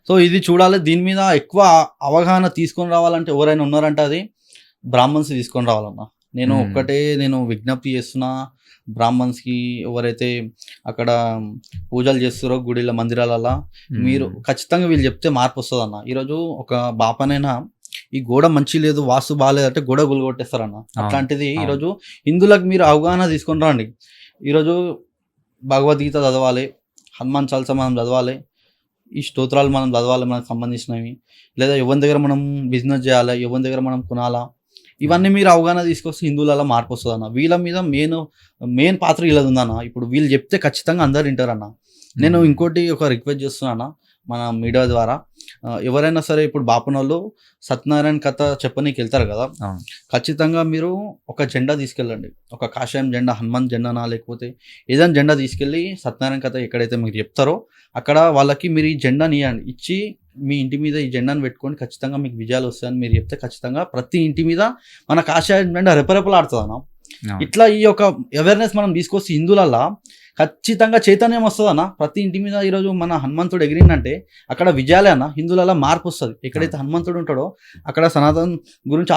సో ఇది చూడాలి. దీని మీద ఎక్కువ అవగాహన తీసుకొని రావాలంటే ఎవరైనా ఉన్నారంటే అది బ్రాహ్మణ్స్ తీసుకొని రావాలన్నా. నేను విజ్ఞప్తి చేస్తున్నా బ్రాహ్మణ్స్కి, ఎవరైతే అక్కడ పూజలు చేస్తారో గుడిల మందిరాలలో, మీరు ఖచ్చితంగా వీళ్ళు చెప్తే మార్పు వస్తుంది అన్న. ఈరోజు ఒక బాపనైనా ఈ గోడ మంచి లేదు, వాస్తు బాగాలేదంటే గోడ గులగొట్టేస్తారన్న. అట్లాంటిది ఈరోజు హిందువులకు మీరు అవగాహన తీసుకొని రండి. ఈరోజు భగవద్గీత చదవాలి, హనుమాన్ చాలీసా మనం చదవాలి, ఈ స్తోత్రాలు మనం చదవాలి మనకు సంబంధించినవి, లేదా ఎవరి దగ్గర మనం బిజినెస్ చేయాలి, ఎవరి దగ్గర మనం కొనాలా, ఇవన్నీ మీరు అవగాహన తీసుకొస్తే హిందువులలో మార్పు వస్తుంది అన్న. వీళ్ళ మీద మెయిన్ పాత్ర వీళ్ళది ఉందన్న. ఇప్పుడు వీళ్ళు చెప్తే ఖచ్చితంగా అందరు వింటారన్న. నేను ఇంకోటి ఒక రిక్వెస్ట్ చేస్తున్నా మన మీడియా ద్వారా, ఎవరైనా సరే ఇప్పుడు బాపనోళ్ళు సత్యనారాయణ కథ చెప్పనీకి వెళ్తారు కదా, ఖచ్చితంగా మీరు ఒక జెండా తీసుకెళ్ళండి. ఒక కాషాయం జెండా, హనుమాన్ జెండానా లేకపోతే ఏదైనా జెండా తీసుకెళ్ళి సత్యనారాయణ కథ ఎక్కడైతే మీరు చెప్తారో అక్కడ వాళ్ళకి మీరు ఈ జెండాని ఇచ్చి మీ ఇంటి మీద ఈ జెండాను పెట్టుకొని ఖచ్చితంగా మీకు విజయాలు వస్తాయని మీరు చెప్తే ఖచ్చితంగా ప్రతి ఇంటి మీద మన కాషాయం జెండా రెపరెపలాడుతుంది అన్న. ఇట్లా ఈ యొక్క అవేర్నెస్ మనం తీసుకొస్తే హిందువులల్లో ఖచ్చితంగా చైతన్యం వస్తుంది అన్న. ప్రతి ఇంటి మీద ఈరోజు మన హనుమంతుడు ఎగిరిందంటే అక్కడ విజయాలే అన్న. హిందువులలో మార్పు వస్తుంది. ఎక్కడైతే హనుమంతుడు ఉంటాడో అక్కడ సనాతన్ గురించి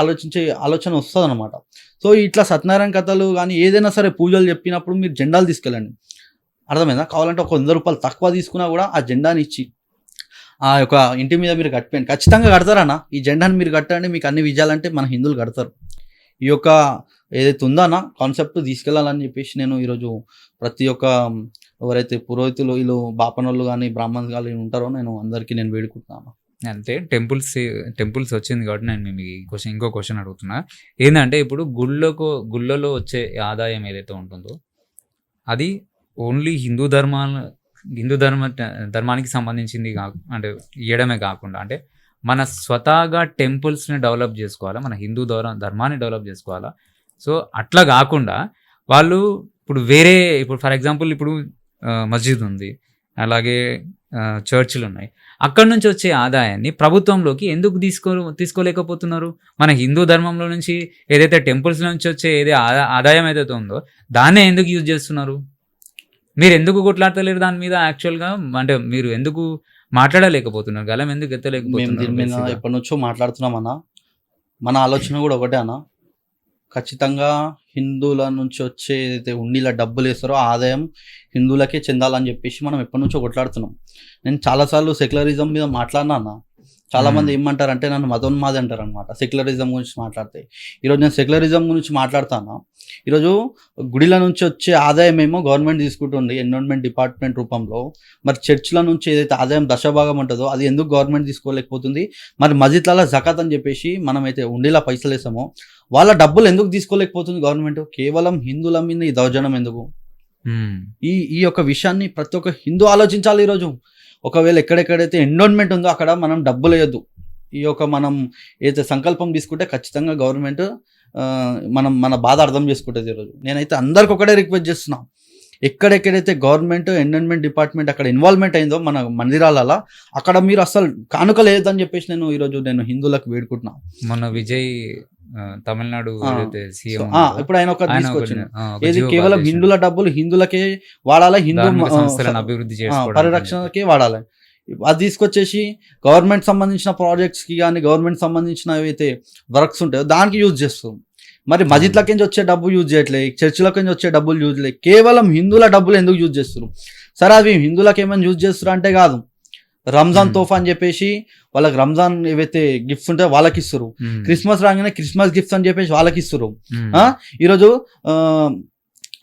ఆలోచన వస్తుంది అనమాట. సో ఇట్లా సత్యనారాయణ కథలు కానీ ఏదైనా సరే పూజలు చెప్పినప్పుడు మీరు జెండాలు తీసుకెళ్ళండి. అర్థమైందా? కావాలంటే ఒక 100 రూపాయలు తక్కువ తీసుకున్నా కూడా ఆ జెండాని ఇచ్చి ఆ యొక్క ఇంటి మీద మీరు కట్టిపోయింది, ఖచ్చితంగా కడతారన్న. ఈ జెండాని మీరు కట్టండి, మీకు అన్ని విజయాలంటే మన హిందువులు కడతారు. ఈ యొక్క ఏదైతే ఉందో అన్న కాన్సెప్ట్ తీసుకెళ్లాలని చెప్పేసి నేను ఈరోజు ప్రతి ఒక్క ఎవరైతే పురోహితులు వీళ్ళు బాపనోళ్ళు కానీ బ్రాహ్మణ్ కానీ ఉంటారో నేను అందరికీ నేను వేడుకుంటున్నాను. అంటే టెంపుల్స్ వచ్చింది కాబట్టి నేను మీకు ఇంకో క్వశ్చన్ అడుగుతున్నా. ఏంటంటే ఇప్పుడు గుళ్ళలో వచ్చే ఆదాయం ఏదైతే ఉంటుందో అది ఓన్లీ హిందూ ధర్మానికి సంబంధించింది అంటే ఇవ్వడమే కాకుండా, అంటే మన స్వతహాగా టెంపుల్స్ని డెవలప్ చేసుకోవాలా, మన హిందూ ధర్మాన్ని డెవలప్ చేసుకోవాలా. సో అట్లా కాకుండా వాళ్ళు ఇప్పుడు ఫర్ ఎగ్జాంపుల్ ఇప్పుడు మస్జిద్ ఉంది, అలాగే చర్చిలు ఉన్నాయి, అక్కడ నుంచి వచ్చే ఆదాయాన్ని ప్రభుత్వంలోకి ఎందుకు తీసుకోలేకపోతున్నారు? మన హిందూ ధర్మంలో నుంచి ఏదైతే టెంపుల్స్ నుంచి వచ్చే ఆదాయం ఏదైతే ఉందో దాన్నే ఎందుకు యూజ్ చేస్తున్నారు? మీరు ఎందుకు కొట్లాడతలేరు దాని మీద యాక్చువల్ గా? అంటే మీరు ఎందుకు మాట్లాడలేకపోతున్నారు, గలం ఎందుకు మేము ఎత్తలేకపోతున్నారు దీని మీద బేసిక్గా? ఎప్పటి నుంచో మాట్లాడుతున్నాం అన్న. మన ఆలోచన కూడా ఒకటే అన్న, ఖచ్చితంగా హిందువుల నుంచి వచ్చే ఏదైతే ఉండిలా డబ్బులు వేస్తారో ఆ ఆదాయం హిందువులకే చెందాలని చెప్పేసి మనం ఎప్పటి నుంచో కొట్లాడుతున్నాం. నేను చాలాసార్లు సెక్యులరిజం మీద మాట్లాడినా అన్న. చాలామంది ఏమంటారు అంటే నన్ను మతోన్మాది అంటారు అనమాట సెక్యులరిజం గురించి మాట్లాడితే. ఈరోజు నేను సెక్యులరిజం గురించి మాట్లాడతాను. ఈరోజు గుడిల నుంచి వచ్చే ఆదాయం ఏమో గవర్నమెంట్ తీసుకుంటుంది ఎన్విరాన్మెంట్ డిపార్ట్మెంట్ రూపంలో. మరి చర్చిల నుంచి ఏదైతే ఆదాయం దశభాగం ఉంటుందో అది ఎందుకు గవర్నమెంట్ తీసుకోలేకపోతుంది? మరి మస్జిద్లలో జకాత్ అని చెప్పేసి మనమైతే ఉండిలా పైసలు వేసామో వాళ్ళ డబ్బులు ఎందుకు తీసుకోలేకపోతుంది గవర్నమెంట్? కేవలం హిందువుల మీద ఈ దౌర్జన్యం ఎందుకు? ఈ ఈ యొక్క విషయాన్ని ప్రతి ఒక్క హిందూ ఆలోచించాలి ఈరోజు. ఒకవేళ ఎక్కడెక్కడైతే ఎన్విరాన్మెంట్ ఉందో అక్కడ మనం డబ్బులు వేయొద్దు. ఈ యొక్క మనం ఏదైతే సంకల్పం తీసుకుంటే ఖచ్చితంగా గవర్నమెంట్ మనం మన బాధ అర్థం చేసుకుంటుంది ఈరోజు. నేనైతే అందరికి ఒకటే రిక్వెస్ట్ చేస్తున్నా, ఎక్కడెక్కడైతే గవర్నమెంట్ ఎన్విరాన్మెంట్ డిపార్ట్మెంట్ అక్కడ ఇన్వాల్వ్మెంట్ అయిందో మన మందిరాలలో అక్కడ మీరు అసలు కానుక లేదని చెప్పేసి నేను హిందువులకు వేడుకుంటున్నా. మొన్న విజయ్ తమిళనాడు ఏదైతే సీఎం ఇప్పుడు ఆయన ఒక తీసుకొచ్చింది ఏది కేవలం హిందువుల డబ్బులు హిందువులకే వాడాలి, హిందూ సంస్థలను అభివృద్ధి పరిరక్షణకే వాడాలి. అది తీసుకొచ్చేసి గవర్నమెంట్ సంబంధించిన ప్రాజెక్ట్స్కి కానీ గవర్నమెంట్ సంబంధించిన ఏవైతే వర్క్స్ ఉంటాయో దానికి యూజ్ చేస్తాం. మరి మస్జిద్లకి నుంచి వచ్చే డబ్బు యూజ్ చేయట్లేదు, చర్చిలకి నుంచి వచ్చే డబ్బులు యూజ్ లేదు, కేవలం హిందువుల డబ్బులు ఎందుకు యూజ్ చేస్తారు? సరే అవి హిందువులకు ఏమైనా యూజ్ చేస్తారు అంటే కాదు, రంజాన్ తోఫా అని చెప్పేసి వాళ్ళకి రంజాన్ ఏవైతే గిఫ్ట్స్ ఉంటాయో వాళ్ళకి ఇస్తారు. క్రిస్మస్ రాగానే క్రిస్మస్ గిఫ్ట్స్ అని చెప్పేసి వాళ్ళకి ఇస్తారు. ఈరోజు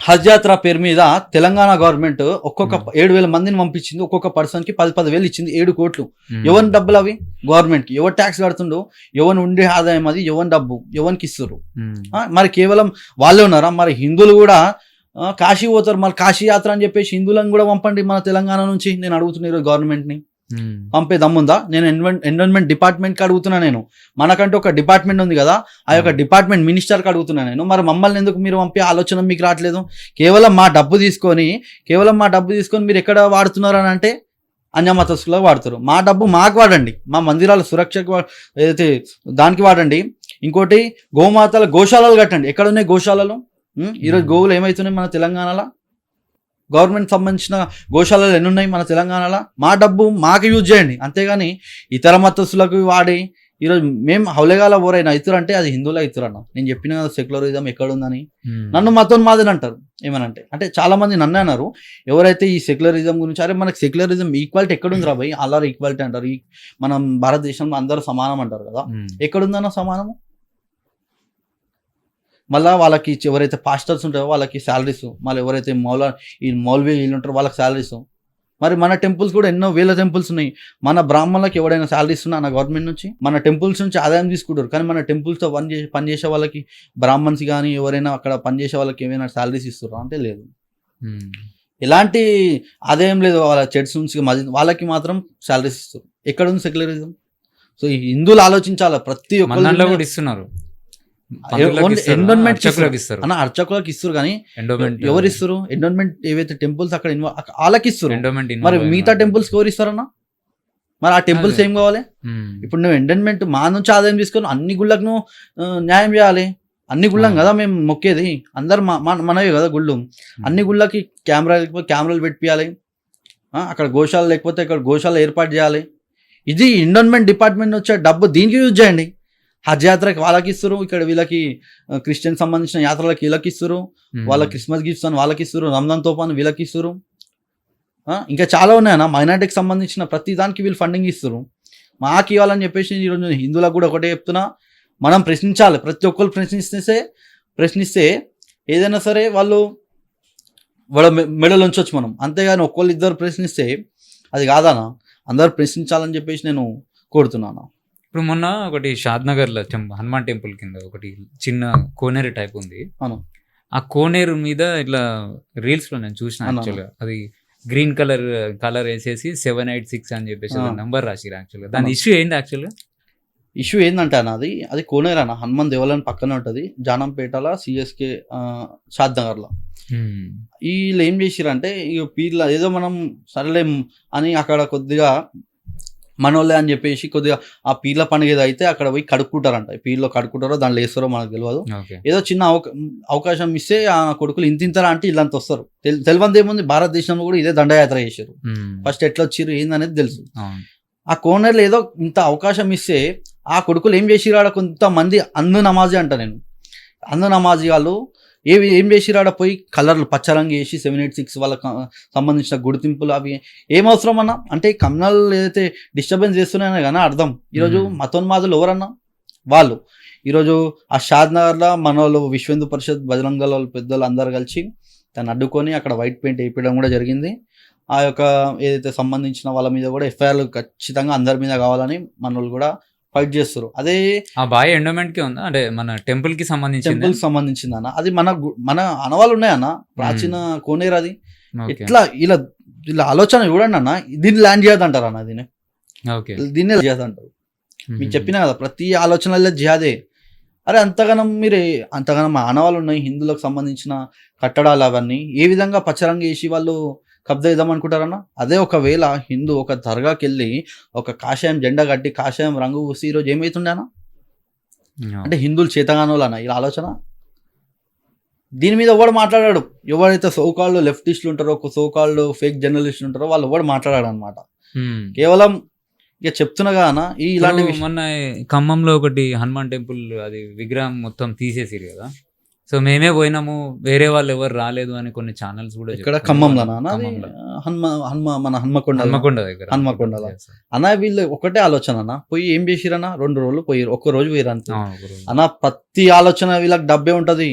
హజ్ యాత్ర పేరు మీద తెలంగాణ గవర్నమెంట్ ఒక్కొక్క 7,000 మందిని పంపించింది. ఒక్కొక్క పర్సన్ కి 10,000 ఇచ్చింది. 7 కోట్లు. ఎవరి డబ్బులు అవి? గవర్నమెంట్ కి. ఎవరు ట్యాక్స్ కడుతుండో, ఎవరు ఉండే ఆదాయం అది, ఎవరి డబ్బు ఎవరికి ఇస్తారు? మరి కేవలం వాళ్ళే ఉన్నారా? మరి హిందువులు కూడా కాశీ పోతారు, మరి కాశీ యాత్ర అని చెప్పేసి హిందువులను కూడా పంపండి మన తెలంగాణ నుంచి. నేను అడుగుతున్నా ఈరోజు గవర్నమెంట్ ని, పంపే దమ్ముందా? నేను ఎన్విరాన్మెంట్ డిపార్ట్మెంట్కి అడుగుతున్నా. నేను మనకంటే ఒక డిపార్ట్మెంట్ ఉంది కదా, ఆ యొక్క డిపార్ట్మెంట్ మినిస్టర్కి అడుగుతున్నా నేను. మరి మమ్మల్ని ఎందుకు మీరు పంపే ఆలోచన మీకు రావట్లేదు? కేవలం మా డబ్బు తీసుకొని మీరు ఎక్కడ వాడుతున్నారు అని అంటే అన్యమతస్తులకు వాడుతారు. మా డబ్బు మాకు వాడండి, మా మందిరాల సురక్షకు ఏదైతే దానికి వాడండి. ఇంకోటి గోమాతల గోశాలలు కట్టండి. ఎక్కడ ఉన్నాయి గోశాలలు? ఈరోజు గోవులు ఏమవుతున్నాయి మన తెలంగాణలో? గవర్నమెంట్ సంబంధించిన గోశాలలు ఎన్ని ఉన్నాయి మన తెలంగాణలో? మా డబ్బు మాకు యూజ్ చేయండి, అంతేగాని ఇతర మతస్థులకు వాడి ఈరోజు మేము హౌలేగాల ఓరైనా ఇతరు అంటే అది హిందువుల ఇతరు అన్న. నేను చెప్పిన కదా సెక్యులరిజం ఎక్కడుందని. నన్ను మతోన్మాదిని అంటారు. ఏమనంటే అంటే చాలా మంది నన్ను అన్నారు, ఎవరైతే ఈ సెక్యులరిజం గురించి, అరే మనకి సెక్యులరిజం ఈక్వాలిటీ ఎక్కడుంది రా భయ్? అల్లరి ఈక్వాలిటీ అంటారు. మనం భారతదేశంలో అందరూ సమానం అంటారు కదా, ఎక్కడుందన్న సమానము? మళ్ళీ వాళ్ళకి ఎవరైతే పాస్టర్స్ ఉంటారో వాళ్ళకి శాలరీస్, మళ్ళీ ఎవరైతే మౌల్వీ వీళ్ళు ఉంటారో వాళ్ళకి శాలరీస్. మరి మన టెంపుల్స్ కూడా ఎన్నో వేల టెంపుల్స్ ఉన్నాయి. మన బ్రాహ్మణులకు ఎవడైనా శాలరీస్ ఉన్నా గవర్నమెంట్ నుంచి? మన టెంపుల్స్ నుంచి ఆదాయం తీసుకుంటారు, కానీ మన టెంపుల్స్తో పనిచేసే వాళ్ళకి బ్రాహ్మణ్స్ కానీ ఎవరైనా అక్కడ పనిచేసే వాళ్ళకి ఏమైనా శాలరీస్ ఇస్తారు అంటే లేదు. ఎలాంటి ఆదాయం లేదు వాళ్ళ చర్చ్ నుంచి. వాళ్ళకి మాత్రం శాలరీస్ ఇస్తారు. ఎక్కడుంది సెక్యులరిజం? సో ఈ హిందువులు ఆలోచించాలి. ప్రతి ఒక్కరు కూడా ఇస్తున్నారు, అర్చకులకు ఇస్తారు, కానీ ఎవరు ఇస్తారు? ఎండోన్మెంట్ ఏవైతే టెంపుల్స్ అక్కడ వాళ్ళకి ఇస్తారు. మరి మిగతా టెంపుల్స్ ఎవరు ఇస్తారన్నా? మరి ఆ టెంపుల్స్ ఏం కావాలి? ఇప్పుడు నువ్వు ఎండోన్మెంట్ మా నుంచి ఆదాయం తీసుకొని అన్ని గుళ్ళకు నువ్వు న్యాయం చేయాలి. అన్ని గుళ్ళం కదా మేము మొక్కేది, అందరు మనవే కదా గుళ్ళు. అన్ని గుళ్ళకి కెమెరాలు పెట్టియాలి. అక్కడ గోశాల లేకపోతే ఇక్కడ గోశాల ఏర్పాటు చేయాలి. ఇది ఎండోన్మెంట్ డిపార్ట్మెంట్ వచ్చే డబ్బు దీనికి యూజ్ చేయండి. హజ్ యాత్రకి వాళ్ళకి ఇస్తారు, ఇక్కడ వీళ్ళకి క్రిస్టియన్ సంబంధించిన యాత్రలకి వీళ్ళకి ఇస్తారు, వాళ్ళ క్రిస్మస్ గిఫ్ట్స్ అని వాళ్ళకి ఇస్తారు, రంజాన్ తోఫాను వీళ్ళకి ఇస్తారు. ఇంకా చాలా ఉన్నాయన్న మైనార్టీకి సంబంధించిన ప్రతి దానికి వీళ్ళు ఫండింగ్ ఇస్తారు. మాకు ఇవ్వాలని చెప్పేసి ఈరోజు హిందువులకు కూడా ఒకటే చెప్తున్నా, మనం ప్రశ్నించాలి. ప్రతి ఒక్కరు ప్రశ్నిస్తే ఏదైనా సరే వాళ్ళ మెడలు ఉంచవచ్చు మనం, అంతేగాని ఒక్కళ్ళు ఇద్దరు ప్రశ్నిస్తే అది కాదనా. అందరు ప్రశ్నించాలని చెప్పేసి నేను కోరుతున్నాను. ఇప్పుడు మొన్న ఒకటి షాద్నగర్లో హనుమాన్ టెంపుల్ కింద ఒకటి చిన్న కోనేరు టైప్ ఉంది. ఆ కోనేరు మీద ఇట్లా రీల్స్ లో నేను చూసిన. యాక్చువల్గా అది గ్రీన్ కలర్ వేసేసి 786 అని చెప్పేసి నంబర్ రాసిరు. యాక్చువల్గా దాని ఇష్యూ ఏంటి? యాక్చువల్గా ఇష్యూ ఏంటంటే అన్న అది కోనేరు అన్న, హనుమాన్ దేవాలయం పక్కనే ఉంటుంది, జానంపేటల CSK షాద్నగర్లో. వీళ్ళు ఏం చేసిరంటే ఇక పీర్ల ఏదో మనం సరలేం అని అక్కడ కొద్దిగా మనోళ్ళే అని చెప్పేసి కొద్దిగా ఆ పీర్ల పండుగ ఏదో అయితే అక్కడ పోయి కడుక్కుంటారంట. పీర్లో కడుక్కుంటారో దాంట్లో వేస్తారో మనకు తెలియదు. ఓకే. ఏదో చిన్న అవకాశం ఇస్తే ఆ కొడుకులు ఇంతింతరా అంటే ఇల్లంత వస్తారు. తెలియదు ఏముంది, భారతదేశంలో కూడా ఇదే దండయాత్ర చేశారు. ఫస్ట్ ఎట్లా వచ్చారు ఏందనేది తెలుసు. ఆ కోనర్లో ఏదో ఇంత అవకాశం ఇస్తే ఆ కొడుకులు ఏం చేసిరాడ, కొంతమంది అందు నమాజీ అంట నేను, అందు నమాజీ వాళ్ళు ఏం చేసిరాడ పోయి కలర్లు పచ్చరంగు వేసి 786 వాళ్ళకి సంబంధించిన గుర్తింపులు అవి ఏం అవసరం అన్నా, అంటే కమ్యూనల్ ఏదైతే డిస్టర్బెన్స్ చేస్తున్నాయని కానీ అర్థం. ఈరోజు మతోన్మాదులు ఎవరన్నా వాళ్ళు ఈరోజు ఆ షాద్నగర్లో మన వాళ్ళు విశ్వ హిందూ పరిషత్ బజరంగ దళ వాళ్ళు పెద్దలు అందరు కలిసి దాన్ని అడ్డుకొని అక్కడ వైట్ పెయింట్ వేయించడం కూడా జరిగింది. ఆ యొక్క ఏదైతే సంబంధించిన వాళ్ళ మీద కూడా ఎఫ్ఐఆర్లు ఖచ్చితంగా అందరి మీద కావాలని మన వాళ్ళు కూడా ఫైట్ చేస్తారు. అదే ఆ బాయ్ ఎండోమెంట్ కి ఉందా, అంటే మన టెంపుల్ కి సంబంధించింది అన్న, అది మన అనవాళ్ళు ఉన్నాయన్న, ప్రాచీన కోనేరు అది. ఎట్లా ఇలా ఆలోచన చూడండి అన్న, దీన్ని ల్యాండ్ చేయదంటారు అన్న, దీన్ని చేయదంటారు. మీకు చెప్పినా కదా ప్రతి ఆలోచనలో జిహాదే. అరే అంతగానం ఆనవాళ్ళు ఉన్నాయి హిందువులకు సంబంధించిన కట్టడాలు అవన్నీ ఏ విధంగా పచ్చరంగు వేసి వాళ్ళు కబ్జా ఇద్దాం అనుకుంటారన్న. అదే ఒకవేళ హిందూ ఒక దర్గాకి వెళ్ళి ఒక కాషాయం జెండా కట్టి కాషాయం రంగు పూసి ఈరోజు ఏమైతుండేనా, అంటే హిందువులు చేతగానోళ్ళనా ఇలా ఆలోచన. దీని మీద ఎవడు మాట్లాడాడు, ఎవరైతే సోకాళ్ళు లెఫ్టిస్టులు ఉంటారో సోకాళ్ళు ఫేక్ జర్నలిస్టులు ఉంటారో వాళ్ళు ఎవడు మాట్లాడాడు అనమాట. కేవలం ఇక చెప్తున్నా కదా ఇలాంటి మొన్న ఖమ్మంలో ఒకటి హనుమాన్ టెంపుల్ అది విగ్రహం మొత్తం తీసేసిరు కదా, సో మేమే పోయినాము వేరే వాళ్ళు ఎవరు రాలేదు అని కొన్ని ఛానల్స్ కూడా ఇక్కడ ఖమ్మంలో మన హన్మకొండ దగ్గర అన్న. వీళ్ళు ఒకటే ఆలోచన అన్న, పోయి ఏం చేసిరన్నా 2 రోజులు పోయి ఒక్క రోజు పోయిరు అంతే అన్న. ప్రతి ఆలోచన వీళ్ళకి డబ్బే ఉంటది.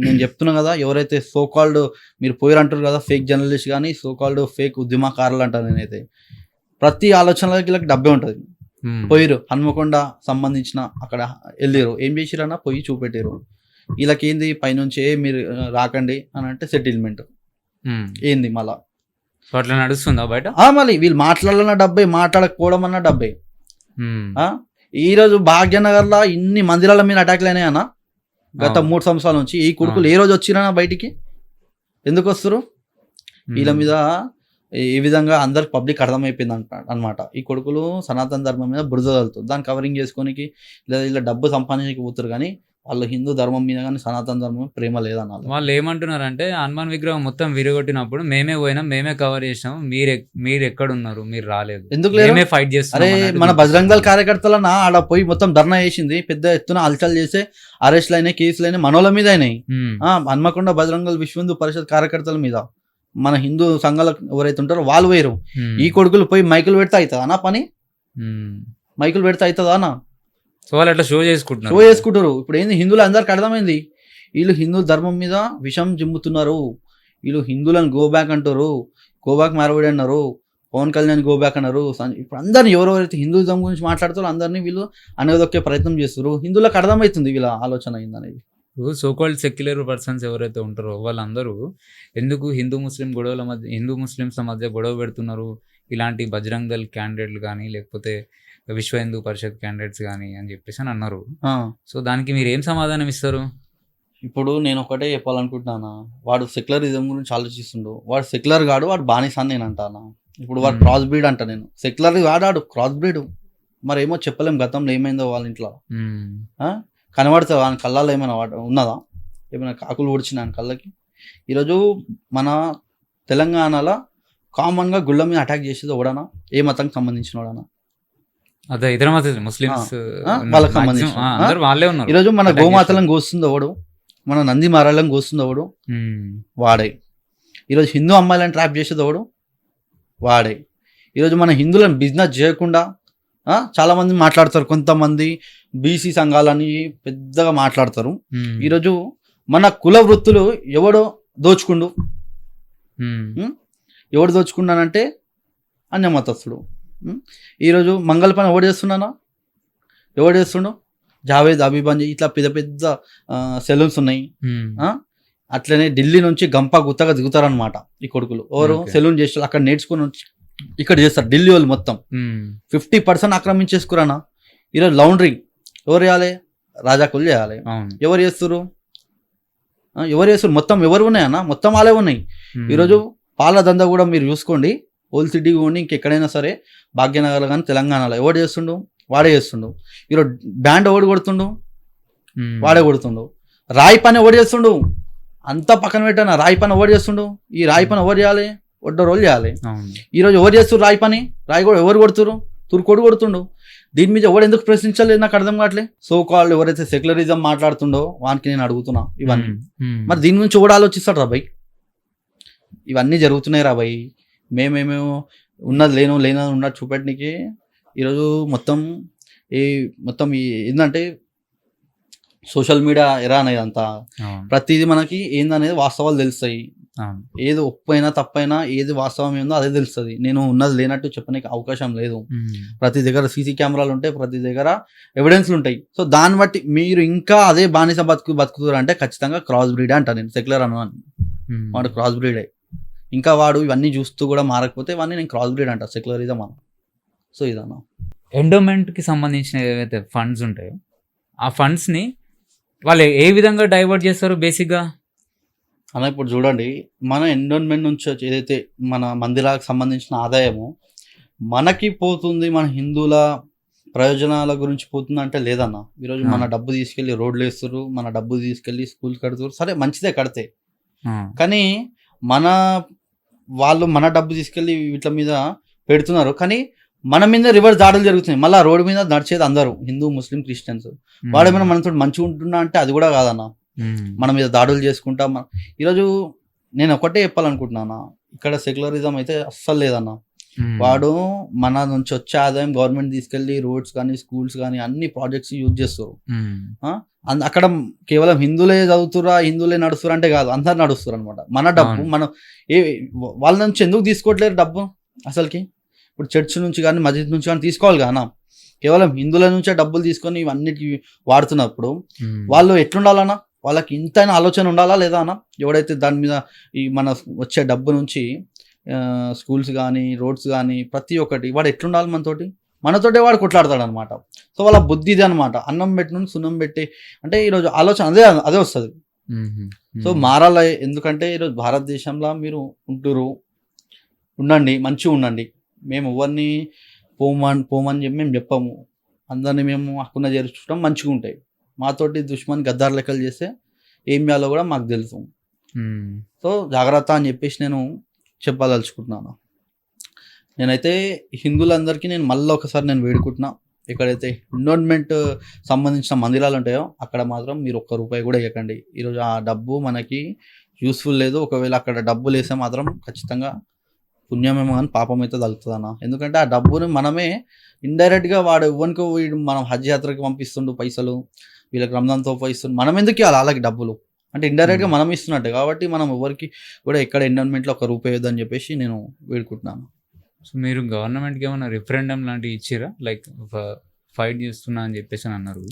నేను చెప్తున్నా కదా, ఎవరైతే సోకాల్డ్ మీరు పోయిరు అంటారు కదా ఫేక్ జర్నలిస్ట్ కానీ సోకాల్డ్ ఫేక్ ఉద్యమకారులు అంటారు, నేనైతే ప్రతి ఆలోచనలకి వీళ్ళకి డబ్బే ఉంటది. పోయిరు హన్మకొండ సంబంధించిన అక్కడ వెళ్ళిరు, ఏం చేసిరన్నా పోయి చూపెట్టారు. వీళ్ళకి ఏంది పైనుంచి మీరు రాకండి అని అంటే సెటిల్మెంట్ ఏంది మళ్ళా అట్లా నడుస్తుందా బయట. మళ్ళీ వీళ్ళు మాట్లాడాలన్న డబ్బే, మాట్లాడకపోవడం అన్న డబ్బే. ఈరోజు భాగ్యనగర్లో ఇన్ని మందిరాల మీద అటాక్లు అయినాయన్న గత 3 సంవత్సరాల నుంచి. ఈ కొడుకులు ఏ రోజు వచ్చిరన్నా బయటికి, ఎందుకు వస్తారు? వీళ్ళ మీద ఈ విధంగా అందరికి పబ్లిక్ అర్థమైపోయింది అనమాట. ఈ కొడుకులు సనాతన ధర్మం మీద బురద చల్లుతారు, దాన్ని కవరింగ్ చేసుకోనికి లేదా ఇలా డబ్బు సంపాదించడానికి పోతారు. కానీ వాళ్ళు హిందూ ధర్మం మీద కానీ సనాతన ధర్మం ప్రేమ లేదన్నారు. వాళ్ళు ఏమంటున్నారంటే హనుమాన్ విగ్రహం మొత్తం విరగొట్టినప్పుడు మేమే పోయినాం, మేమే కవర్ చేసినాం, మీరు ఎక్కడున్నారు, మీరు రాలేదు, ఎందుకు మేమే ఫైట్ చేస్తాం. అరే మన బజరంగ దళ కార్యకర్తలన్నా ఆడ పోయి మొత్తం ధర్నా చేసింది, పెద్ద ఎత్తున అల్చల్ చేసే అరెస్ట్లు అయినాయి, కేసులు అయినాయి, మనోళ్ళ మీద అయినాయి. హన్మకొండ బజరంగ దళ విశ్వ హిందూ పరిషత్ కార్యకర్తల మీద, మన హిందూ సంఘాలు ఎవరైతే ఉంటారో వాళ్ళు వేరు. ఈ కొడుకులు పోయి మైకులు పెడితే అవుతుందా అన్న పని? మైకులు పెడితే అవుతుందా అన్న? వాళ్ళు అట్లా షో చేసుకుంటారు. ఇప్పుడు ఏంది, హిందువులు అందరికి అర్థమైంది వీళ్ళు హిందూ ధర్మం మీద విషం జిమ్ముతున్నారు, వీళ్ళు హిందువులను గో బ్యాక్ అంటారు, గో బ్యాక్ మారవడి అన్నారు, పవన్ కళ్యాణ్ గో బ్యాక్ అన్నారు. ఇప్పుడు అందరిని ఎవరెవరైతే హిందూయిజం గురించి మాట్లాడుతారో అందరినీ వీళ్ళు అనగదొక్కే ప్రయత్నం చేస్తారు. హిందువులకు అర్థమవుతుంది వీళ్ళ ఆలోచన ఏందనేది. సోకాల్డ్ సెక్యులర్ పర్సన్స్ ఎవరైతే ఉంటారో వాళ్ళందరూ ఎందుకు హిందూ ముస్లిమ్స్ మధ్య గొడవ పెడుతున్నారు, ఇలాంటి బజరంగ్ దళ్ క్యాండిడేట్లు కానీ లేకపోతే విశ్వ హిందూ పరిషత్ క్యాండిడేట్స్ కానీ అని చెప్పేసి అని అన్నారు. సో దానికి మీరు ఏం సమాధానం ఇస్తారు? ఇప్పుడు నేను ఒకటే చెప్పాలనుకుంటున్నానా, వాడు సెక్యులరిజం గురించి ఆలోచిస్తుండు, వాడు సెక్యులర్ గాడు, వాడు బానిస అని నేను అంటానా. ఇప్పుడు వాడు క్రాస్ బ్రీడ్ అంట, నేను సెక్యులర్ వాడాడు క్రాస్ బ్రీడ్. మరి ఏమో చెప్పలేం గతంలో ఏమైందో వాళ్ళ ఇంట్లో. కనబడుతుంది ఆయన కళ్ళల్లో ఏమైనా ఉన్నదా, ఏమైనా కాకులు ఊడ్చిన ఆయన కళ్ళకి. ఈరోజు మన తెలంగాణలో కామన్గా గుళ్ళ మీద అటాక్ చేసేది ఎవడనా, ఏ మతానికి సంబంధించిన వాడనా? అదే ఇతర ముస్లిమ్స్ వాళ్ళకి సంబంధించిన. ఈరోజు మన గోమాతలను కోస్తుంది ఎవడు, మన నంది మారాలను కోస్తుంది ఎవడు, వాడే. ఈరోజు హిందూ అమ్మాయిలను ట్రాప్ చేసేది ఎవడు, వాడే. ఈరోజు మన హిందువులను బిజినెస్ చేయకుండా చాలా మంది మాట్లాడతారు, కొంతమంది బీసీ సంఘాలని పెద్దగా మాట్లాడతారు. ఈరోజు మన కుల వృత్తులు ఎవడో దోచుకుండు, ఎవడు దోచుకున్నానంటే అన్యమతస్థుడు. ఈరోజు మంగళ పని ఎవడు చేస్తుండు, జావేద్ అభిబంజ్, ఇట్లా పెద్ద పెద్ద సెలూన్స్ ఉన్నాయి. అట్లనే ఢిల్లీ నుంచి గంప గుత్తగా దిగుతారనమాట ఈ కొడుకులు. ఎవరు సెలూన్ చేస్తారు, అక్కడ నేర్చుకుని ఇక్కడ చేస్తారు. ఢిల్లీ వాళ్ళు మొత్తం 50% ఆక్రమించేసుకురానా. ఈరోజు లౌండరింగ్ ఎవరు చేయాలి, రాజాకులు చేయాలి. ఎవరు చేస్తారు, మొత్తం ఎవరు ఉన్నాయన్నా, మొత్తం వాళ్ళే ఉన్నాయి. ఈరోజు పాల దందా కూడా మీరు చూసుకోండి, ఓల్డ్ సిటీ కానీ ఇంకెక్కడైనా సరే భాగ్యనగర్ కానీ తెలంగాణలో ఎవడు చేస్తుండు, వాడే చేస్తుండు. ఈరోజు బ్యాండ్ ఎవడు కొడుతుండు, వాడే కొడుతుండు. రాయి పని ఎవడు చేస్తుండు, అంతా పక్కన పెట్టాను. రాయి పని ఎవరు చేస్తుండు, ఈ రాయి పని ఎవరు చేయాలి, ఒడ్డ రోజులు చేయాలి. ఈరోజు ఎవరు చేస్తారు రాయి పని, రాయి కూడా ఎవరు కొడుతురు, తురుకోడు కొడుతుండు. దీని మీద ఎవరు ఎందుకు ప్రశ్నించలేదు నాకు అర్థం కావట్లేదు. సో కాల్ ఎవరైతే సెక్యులరిజం మాట్లాడుతుండో వానికి నేను అడుగుతున్నా ఇవన్నీ. మరి దీని గురించి ఎవడు ఆలోచిస్తాడు రా భయ్? ఇవన్నీ జరుగుతున్నాయి రా భయ్. మేమేమో ఉన్నది లేనది ఉన్నది చూపెట్టడానికి ఈరోజు మొత్తం ఈ ఏంటంటే సోషల్ మీడియా ఎరా అనేది అంతా ప్రతిదీ మనకి ఏందనేది వాస్తవాలు తెలుస్తాయి. ఏది ఒప్పైనా తప్పైనా ఏది వాస్తవం ఏందో అదే తెలుస్తుంది. నేను ఉన్నది లేనట్టు చెప్పడానికి అవకాశం లేదు. ప్రతి దగ్గర సీసీ కెమెరాలు ఉంటాయి, ప్రతి దగ్గర ఎవిడెన్స్లు ఉంటాయి. సో దాన్ని బట్టి మీరు ఇంకా అదే బానిస బతుకుతారు అంటే ఖచ్చితంగా క్రాస్ బ్రీడే అంట. నేను సెక్యులర్ అన్నాను, వాడు క్రాస్ బ్రీడే. ఇంకా వాడు ఇవన్నీ చూస్తూ కూడా మారకపోతే ఇవన్నీ నేను క్రాస్ బ్రీడ్ అంట, సెక్యులరిజం అన్న. సో ఇదన్నా ఎండోమెంట్కి సంబంధించిన ఏవైతే ఫండ్స్ ఉంటాయో ఆ ఫండ్స్ని వాళ్ళు ఏ విధంగా డైవర్ట్ చేస్తారు బేసిక్గా అన్న? ఇప్పుడు చూడండి, మన ఎండోన్మెంట్ నుంచి ఏదైతే మన మందిరాలకు సంబంధించిన ఆదాయము మనకి పోతుంది, మన హిందువుల ప్రయోజనాల గురించి పోతుంది అంటే లేదన్న. ఈరోజు మన డబ్బు తీసుకెళ్ళి రోడ్లు వేస్తారు, మన డబ్బు తీసుకెళ్ళి స్కూల్ కడుతారు. సరే మంచిదే కడితే, కానీ వాళ్ళు మన డబ్బు తీసుకెళ్ళి వీటి మీద పెడుతున్నారు, కానీ మన మీద రివర్స్ దాడులు జరుగుతున్నాయి. మళ్ళీ రోడ్డు మీద నడిచేది అందరూ హిందూ, ముస్లిం, క్రిస్టియన్స్. వాడేమైనా మనతో మంచిగా ఉంటున్నా అంటే అది కూడా కాదన్న. మన మీద దాడులు చేసుకుంటా ఈరోజు నేను ఒకటే చెప్పాలనుకుంటున్నాను, ఇక్కడ సెక్యులరిజం అయితే అస్సలు లేదన్న. వాడు మన నుంచి వచ్చే ఆదాయం గవర్నమెంట్ తీసుకెళ్లి రోడ్స్ కానీ స్కూల్స్ కానీ అన్ని ప్రాజెక్ట్స్ యూజ్ చేస్తారు. అక్కడ కేవలం హిందువులే చదువుతురా, హిందువులే నడుస్తురా అంటే కాదు, అందరు నడుస్తారు అనమాట. మన డబ్బు మనం వాళ్ళ నుంచి ఎందుకు తీసుకోవట్లేరు డబ్బు అసలుకి? ఇప్పుడు చర్చ్ నుంచి కానీ మస్జిద్ నుంచి కానీ తీసుకోవాలి కానా? కేవలం హిందువుల నుంచే డబ్బులు తీసుకొని ఇవన్నిటికి వాడుతున్నప్పుడు వాళ్ళు ఎట్లుండాలన్నా? వాళ్ళకి ఇంతైనా ఆలోచన ఉండాలా లేదా అన్న? ఎవడైతే దాని మీద ఈ మన వచ్చే డబ్బు నుంచి స్కూల్స్ కానీ రోడ్స్ కానీ ప్రతి ఒక్కటి వాడు ఎట్లుండాలి మనతోటే వాడు కొట్లాడతాడు అనమాట. సో వాళ్ళ బుద్ధి ఇది అనమాట. అన్నం పెట్టి నుండి సున్నం పెట్టి అంటే ఈరోజు ఆలోచన అదే వస్తుంది. సో మారాలి. ఎందుకంటే ఈరోజు భారతదేశంలో మీరు ఉండండి, మంచిగా ఉండండి. మేము ఎవరిని పోమని చెప్పి మేము చెప్పాము. అందరినీ మేము హక్కున చేర్చుకుంటాం, మంచిగా ఉంటాయి. మాతోటి దుష్మన్ గద్దార్ లెక్కలు చేస్తే ఏం చేయాలో కూడా మాకు తెలుసు. సో జాగ్రత్త అని చెప్పేసి నేను చెప్పదలుచుకుంటున్నాను. నేనైతే హిందువులందరికీ నేను మళ్ళీ ఒకసారి నేను వేడుకుంటున్నా, ఎక్కడైతే ఎండోన్మెంట్ సంబంధించిన మందిరాలు ఉంటాయో అక్కడ మాత్రం మీరు ₹1 కూడా ఇవ్వకండి. ఈరోజు ఆ డబ్బు మనకి యూస్ఫుల్ లేదు. ఒకవేళ అక్కడ డబ్బులు వేస్తే మాత్రం ఖచ్చితంగా పుణ్యమేమో కానీ పాపం అయితే తగులుతుంది అన్న. ఎందుకంటే ఆ డబ్బుని మనమే ఇండైరెక్ట్గా వాడు ఎవరికో మనం హజ్ యాత్రకి పంపిస్తుండు పైసలు, వీళ్ళకి రంజాన్తో ఇస్తుండు. మనం ఎందుకు ఇవ్వాలి వాళ్ళకి డబ్బులు? అంటే ఇండైరెక్ట్గా మనం ఇస్తున్నట్టు. కాబట్టి మనం ఎవరికి కూడా ఎక్కడ ఎండోన్మెంట్లో ₹1 ఇవ్వద్దని చెప్పేసి నేను వేడుకుంటున్నాను. సో మీరు గవర్నమెంట్కి ఏమైనా రిఫరెండం లాంటివి ఇచ్చిరా? లైక్ ఫైట్ చేస్తున్నా అని చెప్పేసి అన్నారు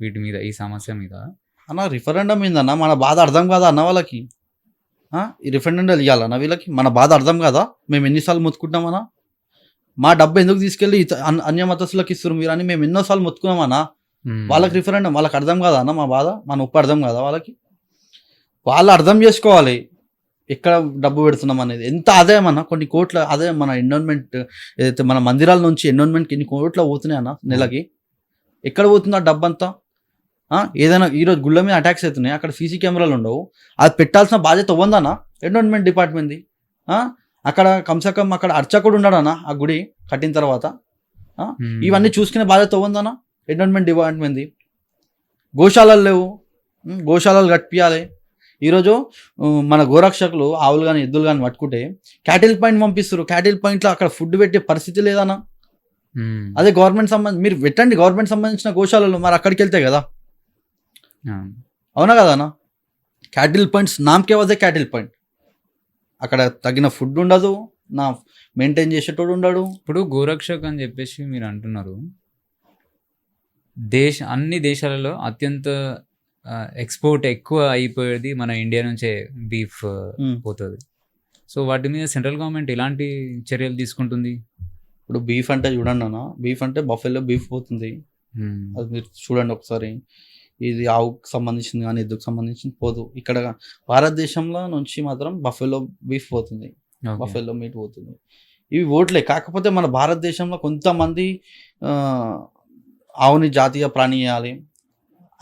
వీటి మీద, ఈ సమస్య మీద. అన్న రిఫరెండం ఏందన్న? మన బాధ అర్థం కాదా అన్న వాళ్ళకి? ఈ రిఫరెండం ఇవ్వాలన్న వీళ్ళకి? మన బాధ అర్థం కాదా? మేము ఎన్నిసార్లు మొత్తుకుంటామన్నా? మా డబ్బు ఎందుకు తీసుకెళ్ళి అన్య మతస్థులకు ఇస్తారు మీరు అని మేము ఎన్నోసార్లు మొత్తుకున్నామన్నా. వాళ్ళకి రిఫరెండం వాళ్ళకి అర్థం కాదా అన్న? మా బాధ, మన ఉప్పు అర్థం కాదా వాళ్ళకి? వాళ్ళు అర్థం చేసుకోవాలి ఎక్కడ డబ్బు పెడుతున్నాం అనేది. ఎంత ఆదాయం అన్న? కొన్ని కోట్ల ఆదాయం మన ఎండోన్మెంట్ ఏదైతే మన మందిరాల నుంచి ఎండోన్మెంట్కి ఎన్ని కోట్ల పోతున్నాయి అన్న నెలకి? ఎక్కడ పోతుంది ఆ డబ్బు అంతా? ఏదైనా ఈరోజు గుళ్ళ మీద అటాక్స్ అవుతున్నాయి, అక్కడ సీసీ కెమెరాలు ఉండవు. అది పెట్టాల్సిన బాధ్యత ఉందన్న ఎండోన్మెంట్ డిపార్ట్మెంట్ది. అక్కడ కమ్సకం అక్కడ అర్చకుడు ఉన్నాడన్న ఆ గుడి కట్టిన తర్వాత. ఇవన్నీ చూసుకునే బాధ్యత ఉందన్న ఎండోన్మెంట్ డిపార్ట్మెంట్ది. గోశాలలు లేవు, గోశాలలు కట్టియాలి. ఈరోజు మన గోరక్షకులు ఆవులు కానీ ఎద్దులు కానీ పట్టుకుంటే క్యాటిల్ పాయింట్ పంపిస్తారు. క్యాటిల్ పాయింట్లో అక్కడ ఫుడ్ పెట్టే పరిస్థితి లేదన్నా. అదే గవర్నమెంట్ మీరు పెట్టండి, గవర్నమెంట్ సంబంధించిన గోశాలలు, మరి అక్కడికి వెళ్తే కదా. అవునా కదా అన్న? క్యాటిల్ పాయింట్స్ నామకే వదే క్యాటిల్ పాయింట్. అక్కడ తగిన ఫుడ్ ఉండదు, నా మెయింటైన్ చేసేటోడు ఉండడు. ఇప్పుడు గోరక్షక్ అని చెప్పేసి మీరు అంటున్నారు. అన్ని దేశాలలో అత్యంత ఎక్స్పోర్ట్ ఎక్కువ అయిపోయేది మన ఇండియా నుంచే బీఫ్ పోతుంది. సో వాటి మీద సెంట్రల్ గవర్నమెంట్ ఎలాంటి చర్యలు తీసుకుంటుంది? ఇప్పుడు బీఫ్ అంటే చూడండి అన్న, బీఫ్ అంటే బఫెలో బీఫ్ పోతుంది. అది మీరు చూడండి ఒకసారి. ఇది ఆవుకు సంబంధించింది కానీ ఎద్దుకు సంబంధించింది పోదు. ఇక్కడ భారతదేశంలో నుంచి మాత్రం బఫెలో బీఫ్ పోతుంది, బఫెలో మీట్ పోతుంది. ఇవి ఓట్లే. కాకపోతే మన భారతదేశంలో కొంతమంది ఆవుని జాతీయ ప్రాణి చేయాలి,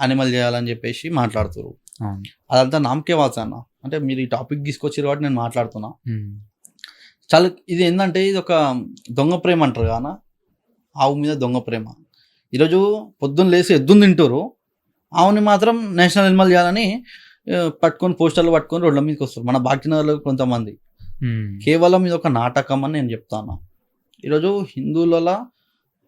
యానిమల్ చేయాలని చెప్పేసి మాట్లాడుతున్నారు. అవును. అదంతా నామకే వాచ అన్న. అంటే మీరు ఈ టాపిక్ తీసుకొచ్చారు కాబట్టి నేను మాట్లాడుతున్నా. ఉమ్. చాలా ఇది ఏంటంటే ఇది ఒక దొంగ ప్రేమ అంటారు కాన, ఆవు మీద దొంగ ప్రేమ. ఈరోజు పొద్దున్న లేసి ఎద్దుని తింటారు, ఆవుని మాత్రం నేషనల్ ఎనిమల్ చేయాలని పట్టుకొని పోస్టర్లు పట్టుకొని రోడ్ల మీదకి వస్తారు మన బాకినగర్లో కొంతమంది. ఉమ్. కేవలం ఇది ఒక నాటకం అని నేను చెప్తాను. ఈరోజు హిందువులలో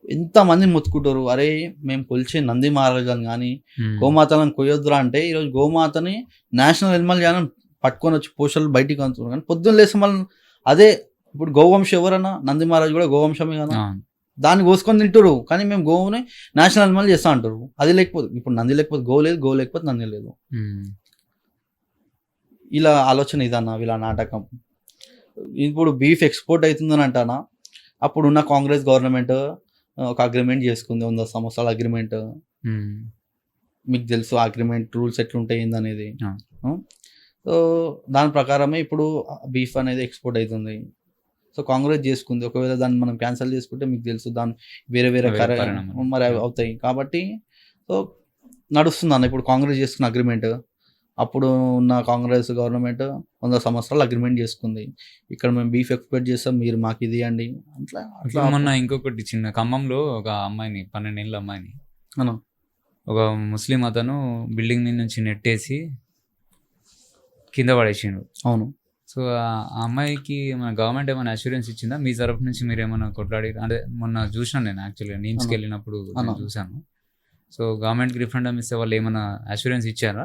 ఎంతమంది మొత్తుకుంటారు, అరే మేము కొలిచే నంది మహారాజాని కానీ ఉమ్. గోమాతలను కొయ్యొద్దురా అంటే ఈరోజు గోమాతని నేషనల్ ఎనిమల్ చేయాలని పట్టుకొని వచ్చి పోస్టర్లు బయటికి అంటున్నారు. కానీ పొద్దున్న లేసి మళ్ళీ అదే ఇప్పుడు గోవంశం ఎవరన్నా, నంది మహారాజు కూడా గోవంశమే కదా, అవును. దాన్ని కోసుకొని తింటారు. కానీ మేము గోవుని నేషనల్ ఎనిమల్ చేస్తా అంటారు. అది లేకపోతే ఇప్పుడు నంది లేకపోతే గో లేదు, గో లేకపోతే నంది లేదు. ఉమ్. ఇలా ఆలోచన ఇదన్న, ఇలా నాటకం. ఇప్పుడు బీఫ్ ఎక్స్పోర్ట్ అవుతుందని అంటానా, అప్పుడున్న కాంగ్రెస్ గవర్నమెంట్ ఒక అగ్రిమెంట్ చేసుకుంది, 100 సంవత్సరాల అగ్రిమెంట్. ఉమ్. మీకు తెలుసు అగ్రిమెంట్ రూల్స్ ఎట్లుంటాయి ఏందనేది. ఆ. సో దాని ప్రకారమే ఇప్పుడు బీఫ్ అనేది ఎక్స్పోర్ట్ అవుతుంది. సో కాంగ్రెస్ చేసుకుంది. ఒకవేళ దాన్ని మనం క్యాన్సిల్ చేసుకుంటే మీకు తెలుసు దాని వేరే వేరే వేరే పరిణామాలు. మరి అవి అవుతాయి. కాబట్టి సో నడుస్తుంది అన్న ఇప్పుడు కాంగ్రెస్ చేసుకున్న అగ్రిమెంట్. అప్పుడు ఉన్న కాంగ్రెస్ గవర్నమెంట్ 100 సంవత్సరాలు అగ్రిమెంట్ చేసుకుంది. ఇక్కడ మేము బీఫ్ ఎక్స్పోర్ట్ చేస్తాం, మీరు మాకు ఇది ఇవ్వండి. అట్లా అట్లా ఇప్పుడు మొన్న ఇంకొకటి చిన్న ఖమ్మంలో ఒక అమ్మాయిని 12 ఏళ్ళ అమ్మాయిని అన్న. ఒక ముస్లిం అతను బిల్డింగ్ మీద నుంచి నెట్టేసి కింద పడేసిండు. అవును. సో ఆ అమ్మాయికి మన గవర్నమెంట్ ఏమైనా అష్యూరెన్స్ ఇచ్చిందా? మీ తరఫు నుంచి మీరు ఏమైనా కొట్లాడి, అంటే మొన్న చూసినాను నేను యాక్చువల్గా నీమ్స్కి వెళ్ళినప్పుడు నేను చూశాను. సో గవర్నమెంట్కి రిఫండం ఇస్తే వాళ్ళు ఏమైనా అష్యూరెన్స్ ఇచ్చారా?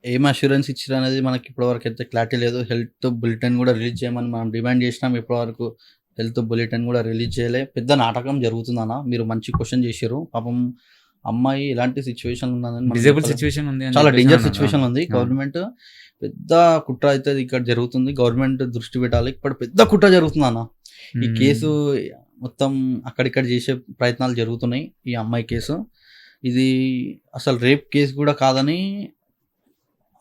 ఏం అష్యూరెన్స్ ఇచ్చారు అనేది మనకి ఇప్పటివరకు అయితే క్లారిటీ లేదు. హెల్త్ బులెటిన్ కూడా రిలీజ్ చేయమని మనం డిమాండ్ చేసినాం. ఇప్పటివరకు హెల్త్ బులెటిన్ కూడా రిలీజ్ చేయలే. పెద్ద నాటకం జరుగుతుందన్న. మీరు మంచి క్వశ్చన్ చేశారు. పాపం అమ్మాయి ఎలాంటి సిచ్యువేషన్ ఉన్నదని డిజేబుల్ సిచ్యువేషన్ ఉంది అని చాలా చెప్పేసి డేంజర్ అన్నారు. సిచ్యువేషన్ ఉంది. ఆ. గవర్నమెంట్ పెద్ద కుట్ర అయితే ఇక్కడ జరుగుతుంది. గవర్నమెంట్ దృష్టి పెట్టాలి. ఇప్పుడు పెద్ద కుట్ర జరుగుతుంది అన్న. ఈ ఉమ్. కేసు మొత్తం అక్కడిక్కడ చేసే ప్రయత్నాలు జరుగుతున్నాయి. ఈ అమ్మాయి కేసు ఇది అసలు రేప్ కేసు కూడా కాదని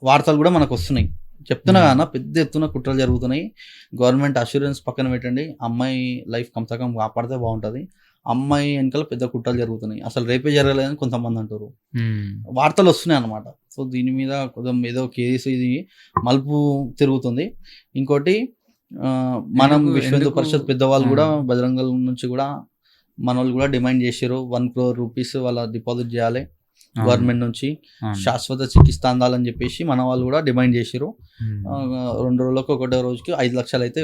వార్తలు కూడా మనకు వస్తున్నాయి. చెప్తున్నా కదా, పెద్ద ఎత్తున కుట్రలు జరుగుతున్నాయి. గవర్నమెంట్ అష్యూరెన్స్ పక్కన పెట్టండి, అమ్మాయి లైఫ్ కమ్సకం కాపాడితే బాగుంటుంది. అమ్మాయి వెనకాల పెద్ద కుట్రలు జరుగుతున్నాయి. అసలు రేపే జరగలేదని కొంతమంది అంటారు. ఉమ్. వార్తలు వస్తున్నాయి అన్నమాట. సో దీని మీద కొంచెం ఏదో కేసు ఇది మలుపు తిరుగుతుంది. ఇంకోటి మనం ఎందుకు- విశ్వ హిందూ ఎందుకు- పరిషత్ పెద్దవాళ్ళు ఆ. కూడా బజరంగల్ నుంచి కూడా మన వాళ్ళు కూడా డిమాండ్ చేశారు. 1 crore రూపీస్ వాళ్ళ డిపాజిట్ చేయాలి అవును. గవర్నమెంట్ నుంచి, అవును. శాశ్వత చికిత్స అందాలని చెప్పేసి మన వాళ్ళు కూడా డిమాండ్ చేశారు. ఉమ్. 2 రోజులకు ఒకటో రోజుకి 5 లక్షలు అయితే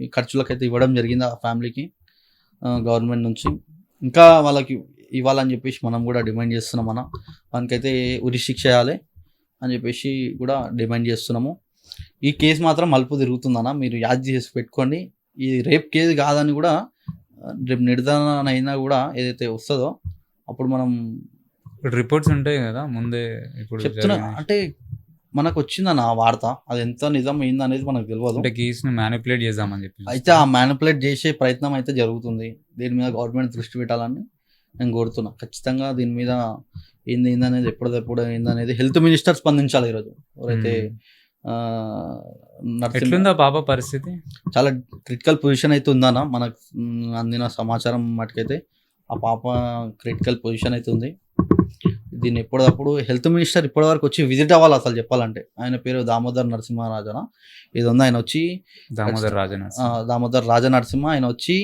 ఈ ఖర్చులకు అయితే ఇవ్వడం జరిగింది ఆ ఫ్యామిలీకి గవర్నమెంట్ నుంచి. ఇంకా వాళ్ళకి ఇవ్వాలని చెప్పేసి మనం కూడా డిమాండ్ చేస్తున్నాం అన్న. మనకైతే ఉరి శిక్ష చేయాలి అని చెప్పేసి కూడా డిమాండ్ చేస్తున్నాము. ఈ కేసు మాత్రం మలుపు తిరుగుతుందన్న, మీరు యాద్ చేసి పెట్టుకోండి. ఈ రేప్ కేసు కాదని కూడా రేపు నిర్ధారణ అయినా కూడా ఏదైతే వస్తుందో అప్పుడు మనం ఇప్పుడు రిపోర్ట్స్ ఉంటాయి కదా ముందే. ఇప్పుడు చెప్తున్నా జరిగిన- అంటే మనకు వచ్చిందన్న ఆ వార్త, అది ఎంత నిజం ఏందనేది మనకు తెలియదు. అంటే కేసుని మ్యానిపులేట్ చేద్దామని చెప్పి అయితే ఆ మ్యానిపులేట్ చేసే ప్రయత్నం అయితే జరుగుతుంది. దీని మీద గవర్నమెంట్ దృష్టి పెట్టాలని నేను కోరుతున్నా. ఖచ్చితంగా దీని మీద ఏందనేది ఎప్పుడెప్పుడు ఏందనేది హెల్త్ మినిస్టర్ స్పందించాలి. ఈరోజు ఎవరైతే నర్సింగ్ ఎట్లుందా పాప పరిస్థితి? చాలా క్రిటికల్ పొజిషన్ అయితే ఉందన్న. మనకు అందిన సమాచారం మటుకైతే ఆ పాప క్రిటికల్ పొజిషన్ అయితే ఉంది. దీన్ని ఎప్పటికప్పుడు హెల్త్ మినిస్టర్ ఇప్పటివరకు వచ్చి విజిట్ అవ్వాలి. అసలు చెప్పాలంటే ఆయన పేరు దామోదర్ నరసింహరాజన ఇది ఉంది. ఆయన వచ్చి దామోదర్ రాజన్ దామోదర్ రాజ నరసింహ ఆయన వచ్చి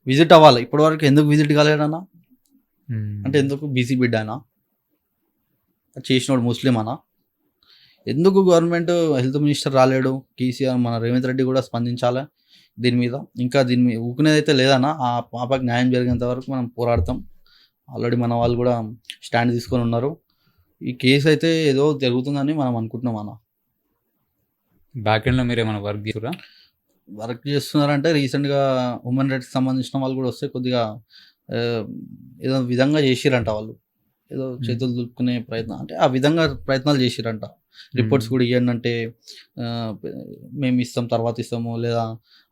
విజిట్ అవ్వాలి. ఇప్పటివరకు ఎందుకు విజిట్ కాలేడన్నా అంటే ఎందుకు బీసీ బిడ్డ అయినా చేసినోడు ముస్లిం అన్నా, ఎందుకు గవర్నమెంట్ హెల్త్ మినిస్టర్ రాలేడు? కేసీఆర్ మన రేవంత్ రెడ్డి కూడా స్పందించాలి దీని మీద. ఇంకా దీని మీద ఊకునేది అయితే లేదన్నా. ఆ పాపకి న్యాయం జరిగేంత వరకు మనం పోరాడతాం. ఆల్రెడీ మన వాళ్ళు కూడా స్టాండ్ తీసుకొని ఉన్నారు. ఈ కేసు అయితే ఏదో జరుగుతుందని మనం అనుకుంటున్నాం అన్న. బ్యాక్ ఎండ్ లో మీరు ఏమైనా వర్క్ చేస్తురా? వర్క్ చేస్తున్నారంటే రీసెంట్గా ఉమెన్ రైట్స్కి సంబంధించిన వాళ్ళు కూడా వస్తే కొద్దిగా ఏదో విధంగా చేసిరంట. వాళ్ళు ఏదో చేతులు దులుపుకునే ప్రయత్నం అంటే ఆ విధంగా ప్రయత్నాలు చేసిరంట. రిపోర్ట్స్ కూడా ఇవ్వండి అంటే మేము ఇస్తాం తర్వాత ఇస్తాము లేదా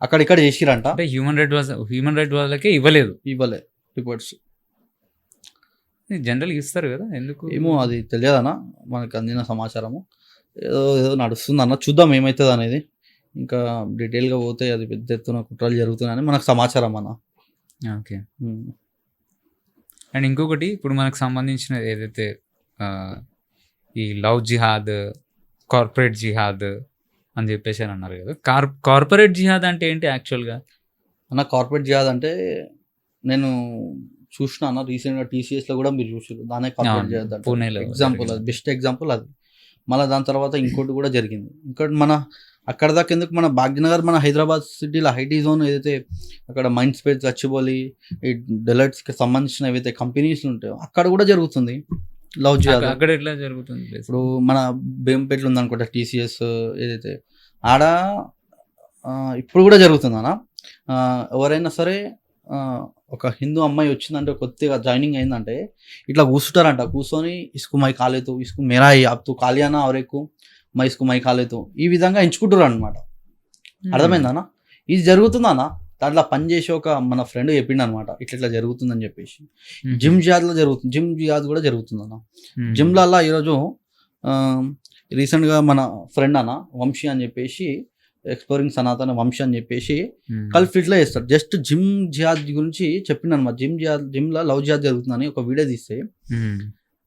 అక్కడిక్కడ చేసిరంట. అంటే హ్యూమన్ రైట్ వాళ్ళకే ఇవ్వలేదు. ఇవ్వలే రిపోర్ట్స్. జనరల్ ఇస్తారు కదా, ఎందుకు? ఏమో అది తెలియదన్నా. మనకు అందిన సమాచారము ఏదో ఏదో నడుస్తుంది అన్న. చూద్దాం ఏమవుతుంది అనేది. ఇంకా డీటెయిల్గా పోతే అది పెద్ద ఎత్తున కుట్రలు జరుగుతున్నాయని మనకు సమాచారం అన్న. ఓకే. ఉమ్. అండ్ ఇంకొకటి ఇప్పుడు మనకు సంబంధించిన ఏదైతే ఈ లవ్ జిహాద్, కార్పొరేట్ జిహాద్ అని చెప్పేసి అని అన్నారు కదా. కార్పొరేట్ జిహాద్ అంటే ఏంటి యాక్చువల్గా? అన్న కార్పొరేట్ జిహాద్ అంటే నేను చూసిన అన్న రీసెంట్గా టీసీఎస్లో కూడా మీరు చూసారు, దానే కార్పొరేట్ జిహాద్ అంటే. పూణేలో ఎగ్జాంపుల్ అది బెస్ట్ ఎగ్జాంపుల్ అది. మళ్ళీ దాని తర్వాత ఇంకోటి కూడా జరిగింది. ఇంకోటి మన అక్కడ దాకా ఎందుకు, మన భాగ్యనగర్ మన హైదరాబాద్ సిటీలో ఐటీ జోన్ ఏదైతే అక్కడ మైండ్ స్పేస్, గచ్చిబౌలి, ఈ డెలైట్స్కి సంబంధించిన ఏవైతే కంపెనీస్ ఉంటాయో అక్కడ కూడా జరుగుతుంది లవ్ జిహాద్. అక్కడ ఎట్లా జరుగుతుంది? ఇప్పుడు మన బేంపేటలో ఉందనుకుంటా టీసీఎస్ ఏదైతే, ఆడ ఇప్పుడు కూడా జరుగుతుంది అన్న. ఎవరైనా సరే ఒక హిందూ అమ్మాయి వచ్చిందంటే, కొద్దిగా జాయినింగ్ అయిందంటే ఇట్లా కూర్చుంటారంట. కూర్చొని ఇసుకు my కాలేతో, ఇసుకు Mera up to కాలియానా అవరేకు my ఇసుకు my కాలేతో, ఈ విధంగా ఎంచుకుంటారు అనమాట. అర్థమైందన్న? ఇది జరుగుతుందన్న. దాంట్లో పనిచేసి ఒక మన ఫ్రెండ్ చెప్పిండు అనమాట, ఇట్లా జరుగుతుందని చెప్పేసి. జిమ్ జిహాద్లో జరుగుతుంది, జిమ్ జిహాద్ కూడా జరుగుతుందన్న. జిమ్లల్లా ఈరోజు రీసెంట్గా మన ఫ్రెండ్ అన్న వంశీ అని చెప్పేసి, ఎక్స్ప్లోరింగ్ సనాతన వంశీ అని చెప్పేసి కలిపి ఇట్లా చేస్తారు. జస్ట్ జిమ్ జిహాద్ గురించి చెప్పిండు అనమాట. జిమ్లో లవ్ జిహాద్ జరుగుతుందని ఒక వీడియో తీస్తే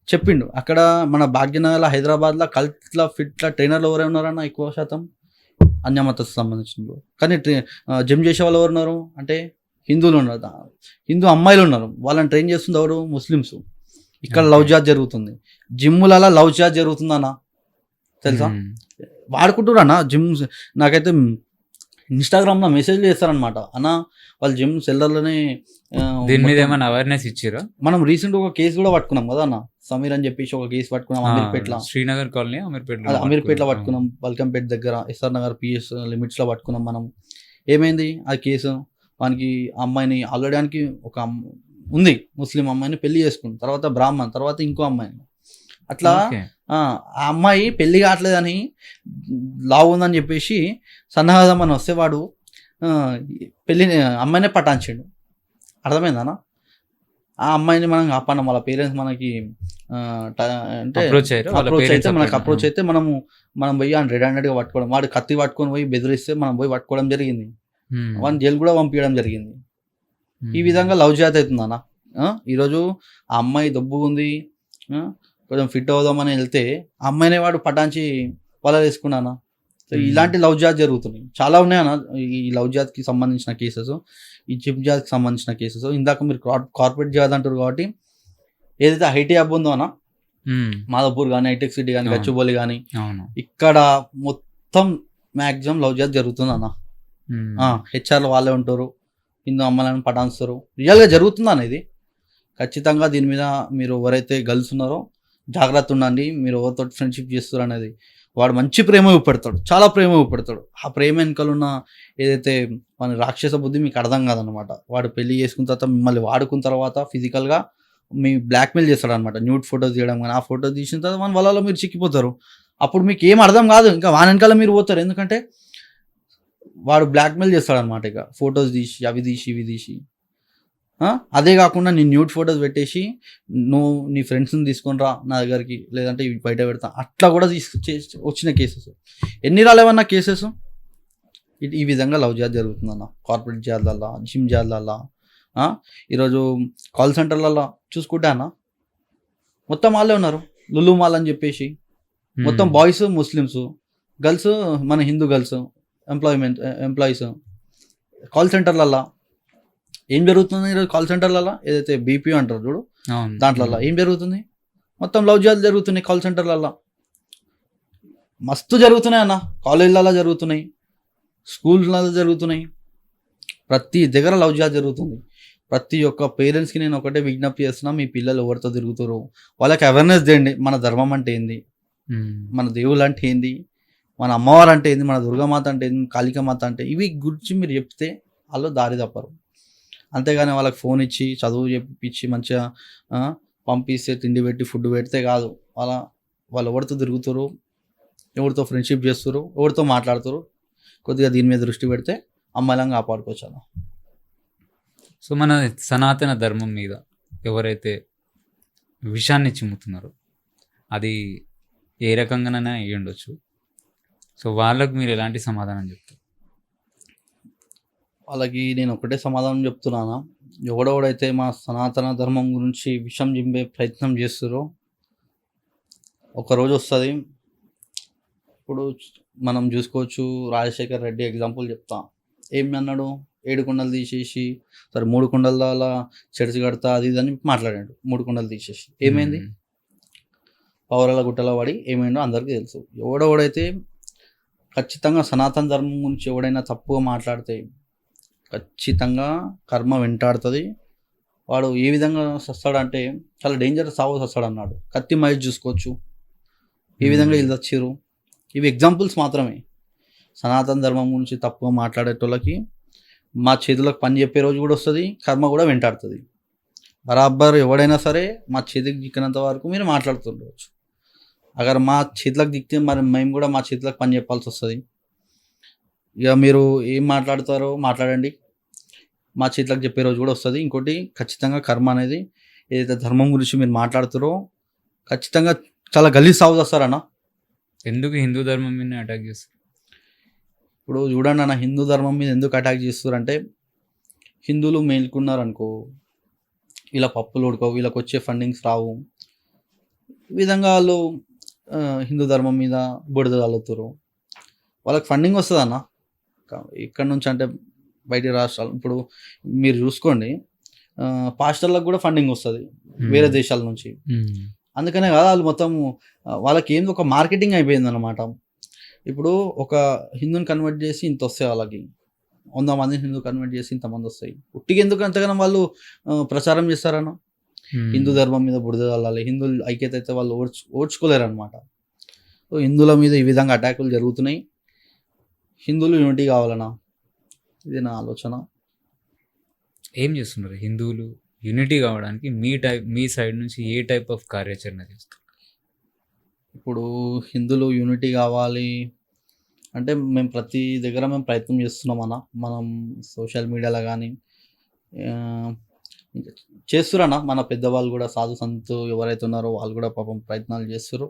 చెప్పిండు. అక్కడ మన భాగ్యనగర్లో, హైదరాబాద్లో కల్ట్ల ఫిట్ల ట్రైనర్లు ఎవరైనా ఉన్నారన్న ఎక్కువ శాతం అన్యమతకు సంబంధించిన. కానీ జిమ్ చేసే వాళ్ళు ఎవరు ఉన్నారు అంటే హిందువులు ఉన్నారు, హిందూ అమ్మాయిలు ఉన్నారు. వాళ్ళని ట్రైన్ చేస్తుంది ఎవరు? ముస్లిమ్స్. ఇక్కడ లవ్ జిహాద్ జరుగుతుంది, జిమ్లలో లవ్ జిహాద్ జరుగుతుందన్న, తెలుసా? వాడుకుంటారు అన్న జిమ్. నాకైతే ఇన్స్టాగ్రామ్లో మెసేజ్లు చేస్తారనమాట, అన్న వాళ్ళు జిమ్ సెల్లర్లోనే. దీని మీద ఏమైనా అవేర్నెస్ ఇచ్చారా? మనం రీసెంట్ ఒక కేసు కూడా పట్టుకున్నాం కదా అన్న, సమీర్ అని చెప్పేసి ఒక కేసు పట్టుకున్నాం అమీర్పేటలో, శ్రీనగర్ కాలనీ అమీర్పేటలో పట్టుకున్నాం. బల్కంపేట దగ్గర ఎస్ఆర్ నగర్ పిఎస్ లిమిట్స్లో పట్టుకున్నాం మనం. ఏమైంది ఆ కేసు? వానికి అమ్మాయిని ఆల్రెడీ వానికి ఒక ఉంది, ముస్లిం అమ్మాయిని పెళ్లి చేసుకుంది, తర్వాత బ్రాహ్మణ్, తర్వాత ఇంకో అమ్మాయిని. అట్లా ఆ అమ్మాయి పెళ్లి కావట్లేదని, లావు ఉందని చెప్పేసి సన్నహాదమని వస్తే వాడు పెళ్ళిని అమ్మాయినే పటాంచాడు. అర్థమైందనా? ఆ అమ్మాయిని మనం కాపాడినాం. వాళ్ళ పేరెంట్స్ మనకి అంటే అప్రోచ్ అయితే, మనకు అప్రోచ్ అయితే మనం పోయి 100గా పట్టుకోవడం, వాడు కత్తి పట్టుకొని పోయి బెదిరిస్తే మనం పోయి పట్టుకోవడం జరిగింది. వాడిని జైలు కూడా పంపించడం జరిగింది. ఈ విధంగా లవ్ జిహాద్ అవుతుందన్న. ఈరోజు ఆ అమ్మాయి దొబ్బుకుంది, కొంచెం ఫిట్ అవుదామని వెళ్తే ఆ అమ్మాయినే వాడు పటాంచి వల వేసుకున్నానా. సో ఇలాంటి లవ్ జిహాద్ జరుగుతున్నాయి, చాలా ఉన్నాయన్న. ఈ లవ్ జిహాద్కి సంబంధించిన కేసెస్, ఈ జిమ్ జిహాద్కి సంబంధించిన కేసెస్. ఇందాక మీరు కార్పొరేట్ జిహాద్ అంటారు కాబట్టి, ఏదైతే ఐటీ హబ్ ఉందో అన్న, మాధవపూర్ కానీ, హైటెక్ సిటీ కానీ, గచ్చిబౌలి కానీ, ఇక్కడ మొత్తం మ్యాక్సిమం లవ్ జిహాద్ జరుగుతుంది అన్న. హెచ్ఆర్లు వాళ్ళే ఉంటారు, హిందూ అమ్మాయిలను పటాన్స్తారు. రియల్గా జరుగుతుంది అన్న ఇది. ఖచ్చితంగా దీని మీద మీరు ఎవరైతే గర్ల్స్ ఉన్నారో జాగ్రత్త ఉండండి. మీరు ఎవరితో ఫ్రెండ్షిప్ చేస్తారు అనేది, వాడు మంచి ప్రేమ చూపెడతాడు, చాలా ప్రేమ చూపెడతాడు. ఆ ప్రేమ వెనకాల ఉన్న ఏదైతే మన రాక్షస బుద్ధి మీకు అర్థం కాదనమాట. వాడు పెళ్లి చేసుకున్న తర్వాత మిమ్మల్ని వాడుకున్న తర్వాత ఫిజికల్గా మీ బ్లాక్మెయిల్ చేస్తాడు అనమాట. న్యూడ్ ఫోటోస్ తీయడం కానీ, ఆ ఫోటో తీసిన తర్వాత మన వలలో మీరు చిక్కిపోతారు. అప్పుడు మీకు ఏం అర్థం కాదు, ఇంకా వాని వెనకాల మీరు పోతారు. ఎందుకంటే వాడు బ్లాక్మెయిల్ చేస్తాడు అనమాట. ఇక ఫొటోస్ తీసి, అవి తీసి, ఇవి తీసి. అదే కాకుండా నీ న్యూడ్ ఫొటోస్ పెట్టేసి, నువ్వు నీ ఫ్రెండ్స్ని తీసుకొని రా నా దగ్గరికి, లేదంటే బయట పెడతా, అట్లా కూడా వచ్చిన కేసెస్ ఎన్ని రాలేవన్నా కేసెస్. ఈ విధంగా లవ్ జిహాద్ జరుగుతుందన్న. కార్పొరేట్ జిహాద్లల్లా, జిమ్ జిహాద్లల్లా. ఈరోజు కాల్ సెంటర్లలో చూసుకుంటే అన్న మొత్తం వాళ్ళే ఉన్నారు. లులు మాల్ అని చెప్పేసి మొత్తం బాయ్స్ ముస్లిమ్స్, గర్ల్స్ మన హిందూ గర్ల్స్ ఎంప్లాయీస్. కాల్ సెంటర్లల్లో ఏం జరుగుతుంది ఈరోజు? కాల్ సెంటర్లలో ఏదైతే బీపీ అంటారు చూడు, దాంట్లో ఏం జరుగుతుంది? మొత్తం లవ్ జిహాద్ జరుగుతున్నాయి కాల్ సెంటర్లలో. మస్తు జరుగుతున్నాయి అన్న. కాలేజీలలో జరుగుతున్నాయి, స్కూల్లలో జరుగుతున్నాయి, ప్రతి దగ్గర లవ్ జిహాద్ జరుగుతుంది. ప్రతి ఒక్క పేరెంట్స్కి నేను ఒకటే విజ్ఞప్తి చేస్తున్నా, మీ పిల్లలు ఎవరితో తిరుగుతారో వాళ్ళకి అవేర్నెస్ చేయండి. మన ధర్మం అంటే ఏంది, మన దేవుళ్ళు అంటే ఏంది, మన అమ్మవారు అంటే ఏంది, మన దుర్గామాత అంటే ఏంది, కాళికామాత అంటే, ఇవి గురించి మీరు చెప్తే వాళ్ళు దారి తప్పరు. అంతేగాని వాళ్ళకి ఫోన్ ఇచ్చి చదువు చెప్పించి మంచిగా పంపిస్తే, తిండి పెట్టి ఫుడ్ పెడితే కాదు. వాళ్ళు ఎవరితో తిరుగుతారు, ఎవరితో ఫ్రెండ్షిప్ చేస్తారు, ఎవరితో మాట్లాడుతారు, కొద్దిగా దీని మీద దృష్టి పెడితే అమ్మాయిలను కాపాడుకోవచ్చు అన్న. సో మన సనాతన ధర్మం మీద ఎవరైతే విషాన్ని చిమ్ముతున్నారో, అది ఏ రకంగానైనా అయ్యి ఉండొచ్చు, సో వాళ్ళకు మీరు ఎలాంటి సమాధానం చెప్తారు? వాళ్ళకి నేను ఒకటే సమాధానం చెప్తున్నానా, ఎవడెవడైతే మా సనాతన ధర్మం గురించి విషం జింపే ప్రయత్నం చేస్తుర్రో ఒకరోజు వస్తుంది. ఇప్పుడు మనం చూసుకోవచ్చు, రాజశేఖర్ రెడ్డి ఎగ్జాంపుల్ చెప్తా. ఏమి అన్నాడు, 7 కుండలు తీసేసి సరే 3 కుండల దాలా చర్చి కడతా అది ఇది అని మాట్లాడాడు. 3 కుండలు తీసేసి ఏమైంది, పౌరాల గుట్టలో పడి ఏమైందో అందరికీ తెలుసు. ఎవడెవడైతే ఖచ్చితంగా సనాతన ధర్మం గురించి ఎవడైనా తప్పుగా మాట్లాడితే ఖచ్చితంగా కర్మ వెంటాడుతుంది. వాడు ఏ విధంగా వస్తాడంటే చాలా డేంజర్ సావు వస్తాడు అన్నాడు. కత్తి మహేష్ చూసుకోవచ్చు ఏ విధంగా వీళ్ళు వచ్చారు. ఇవి ఎగ్జాంపుల్స్ మాత్రమే. సనాతన ధర్మం గురించి తప్పుగా మాట్లాడేటోళ్ళకి మా చేతులకు పని చెప్పే రోజు కూడా వస్తుంది, కర్మ కూడా వెంటాడుతుంది. బరాబర్ ఎవడైనా సరే మా చేతికి దిక్కినంత వరకు మీరు మాట్లాడుతుండవచ్చు. అగర్ మా చేతులకు దిక్కితే మరి మేము కూడా మా చేతులకు పని చెప్పాల్సి వస్తుంది. ఇక మీరు ఏం మాట్లాడతారో మాట్లాడండి, మా చేతులకు చెప్పే రోజు కూడా వస్తుంది. ఇంకోటి ఖచ్చితంగా కర్మ అనేది ఏదైతే ధర్మం గురించి మీరు మాట్లాడుతారో ఖచ్చితంగా చాలా గలీజ్ సాగు వస్తారన్న. ఎందుకు హిందూ ధర్మం మీద అటాక్ చేస్తారు? ఇప్పుడు చూడండి అన్న, హిందూ ధర్మం మీద ఎందుకు అటాక్ చేస్తారంటే హిందువులు మేల్కున్నారనుకో, వీళ్ళ పప్పులు ఉడకవు, వీళ్ళకి వచ్చే ఫండింగ్స్ రావు. ఈ విధంగా వాళ్ళు హిందూ ధర్మం మీద బురద చల్లుతారు. వాళ్ళకి ఫండింగ్ వస్తుంది అన్న ఇక్కడ నుంచి, అంటే బయట రాష్ట్రాలు. ఇప్పుడు మీరు చూసుకోండి, పాస్టర్లకు కూడా ఫండింగ్ వస్తుంది వేరే దేశాల నుంచి. అందుకనే కదా వాళ్ళు మొత్తం వాళ్ళకి ఏంది ఒక మార్కెటింగ్ అయిపోయింది అనమాట. ఇప్పుడు ఒక హిందూని కన్వర్ట్ చేసి ఇంత వస్తాయి, వాళ్ళకి 100 మందిని హిందూ కన్వర్ట్ చేసి ఇంతమంది వస్తాయి. ఉట్టిగా ఎందుకు అంతగానో వాళ్ళు ప్రచారం చేస్తారన్న, హిందూ ధర్మం మీద బురద చల్లాలి, హిందువులు ఐక్యత అయితే వాళ్ళు ఓడ్చుకోలేరు అనమాట. సో హిందువుల మీద ఈ విధంగా అటాకులు జరుగుతున్నాయి. హిందువులు యూనిటీ కావాలన్నా, ఇది నా ఆలోచన. ఏం చేస్తున్నారు హిందువులు యూనిటీ కావడానికి? మీ సైడ్ నుంచి ఏ టైప్ ఆఫ్ కార్యాచరణ చేస్తారు? ఇప్పుడు హిందువులు యూనిటీ కావాలి అంటే మేము ప్రతి దగ్గర మేము ప్రయత్నం చేస్తున్నాం అన్న. మనం సోషల్ మీడియాలో కానీ చేస్తురన్న, మన పెద్దవాళ్ళు కూడా సాధు సంతు ఎవరైతే ఉన్నారో వాళ్ళు కూడా పాపం ప్రయత్నాలు చేస్తారు.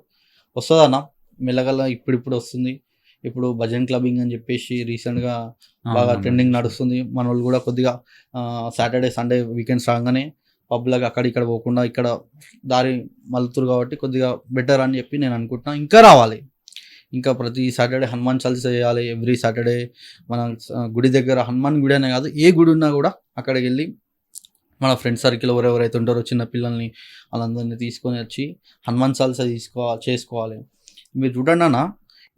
వస్తుందన్న మెల్లగల, ఇప్పుడు వస్తుంది. ఇప్పుడు భజన్ క్లబ్బింగ్ అని చెప్పేసి రీసెంట్గా బాగా ట్రెండింగ్ నడుస్తుంది. మన వాళ్ళు కూడా కొద్దిగా సాటర్డే సండే వీకెండ్స్ రాగానే పబ్లకు అక్కడ ఇక్కడ పోకుండా ఇక్కడ దారి మలుతురు కాబట్టి కొద్దిగా బెటర్ అని చెప్పి నేను అనుకుంటున్నాను. ఇంకా రావాలి, ఇంకా ప్రతి సాటర్డే హనుమాన్ చాలీసా చేయాలి. ఎవ్రీ సాటర్డే మన గుడి దగ్గర, హనుమాన్ గుడి అనే కాదు ఏ గుడి ఉన్నా కూడా అక్కడికి వెళ్ళి మన ఫ్రెండ్ సర్కిల్ ఎవరెవరైతే ఉంటారో చిన్న పిల్లల్ని వాళ్ళందరినీ తీసుకొని వచ్చి హనుమాన్ చాలీసా చేసుకోవాలి. మీరు చూడండి అన్న,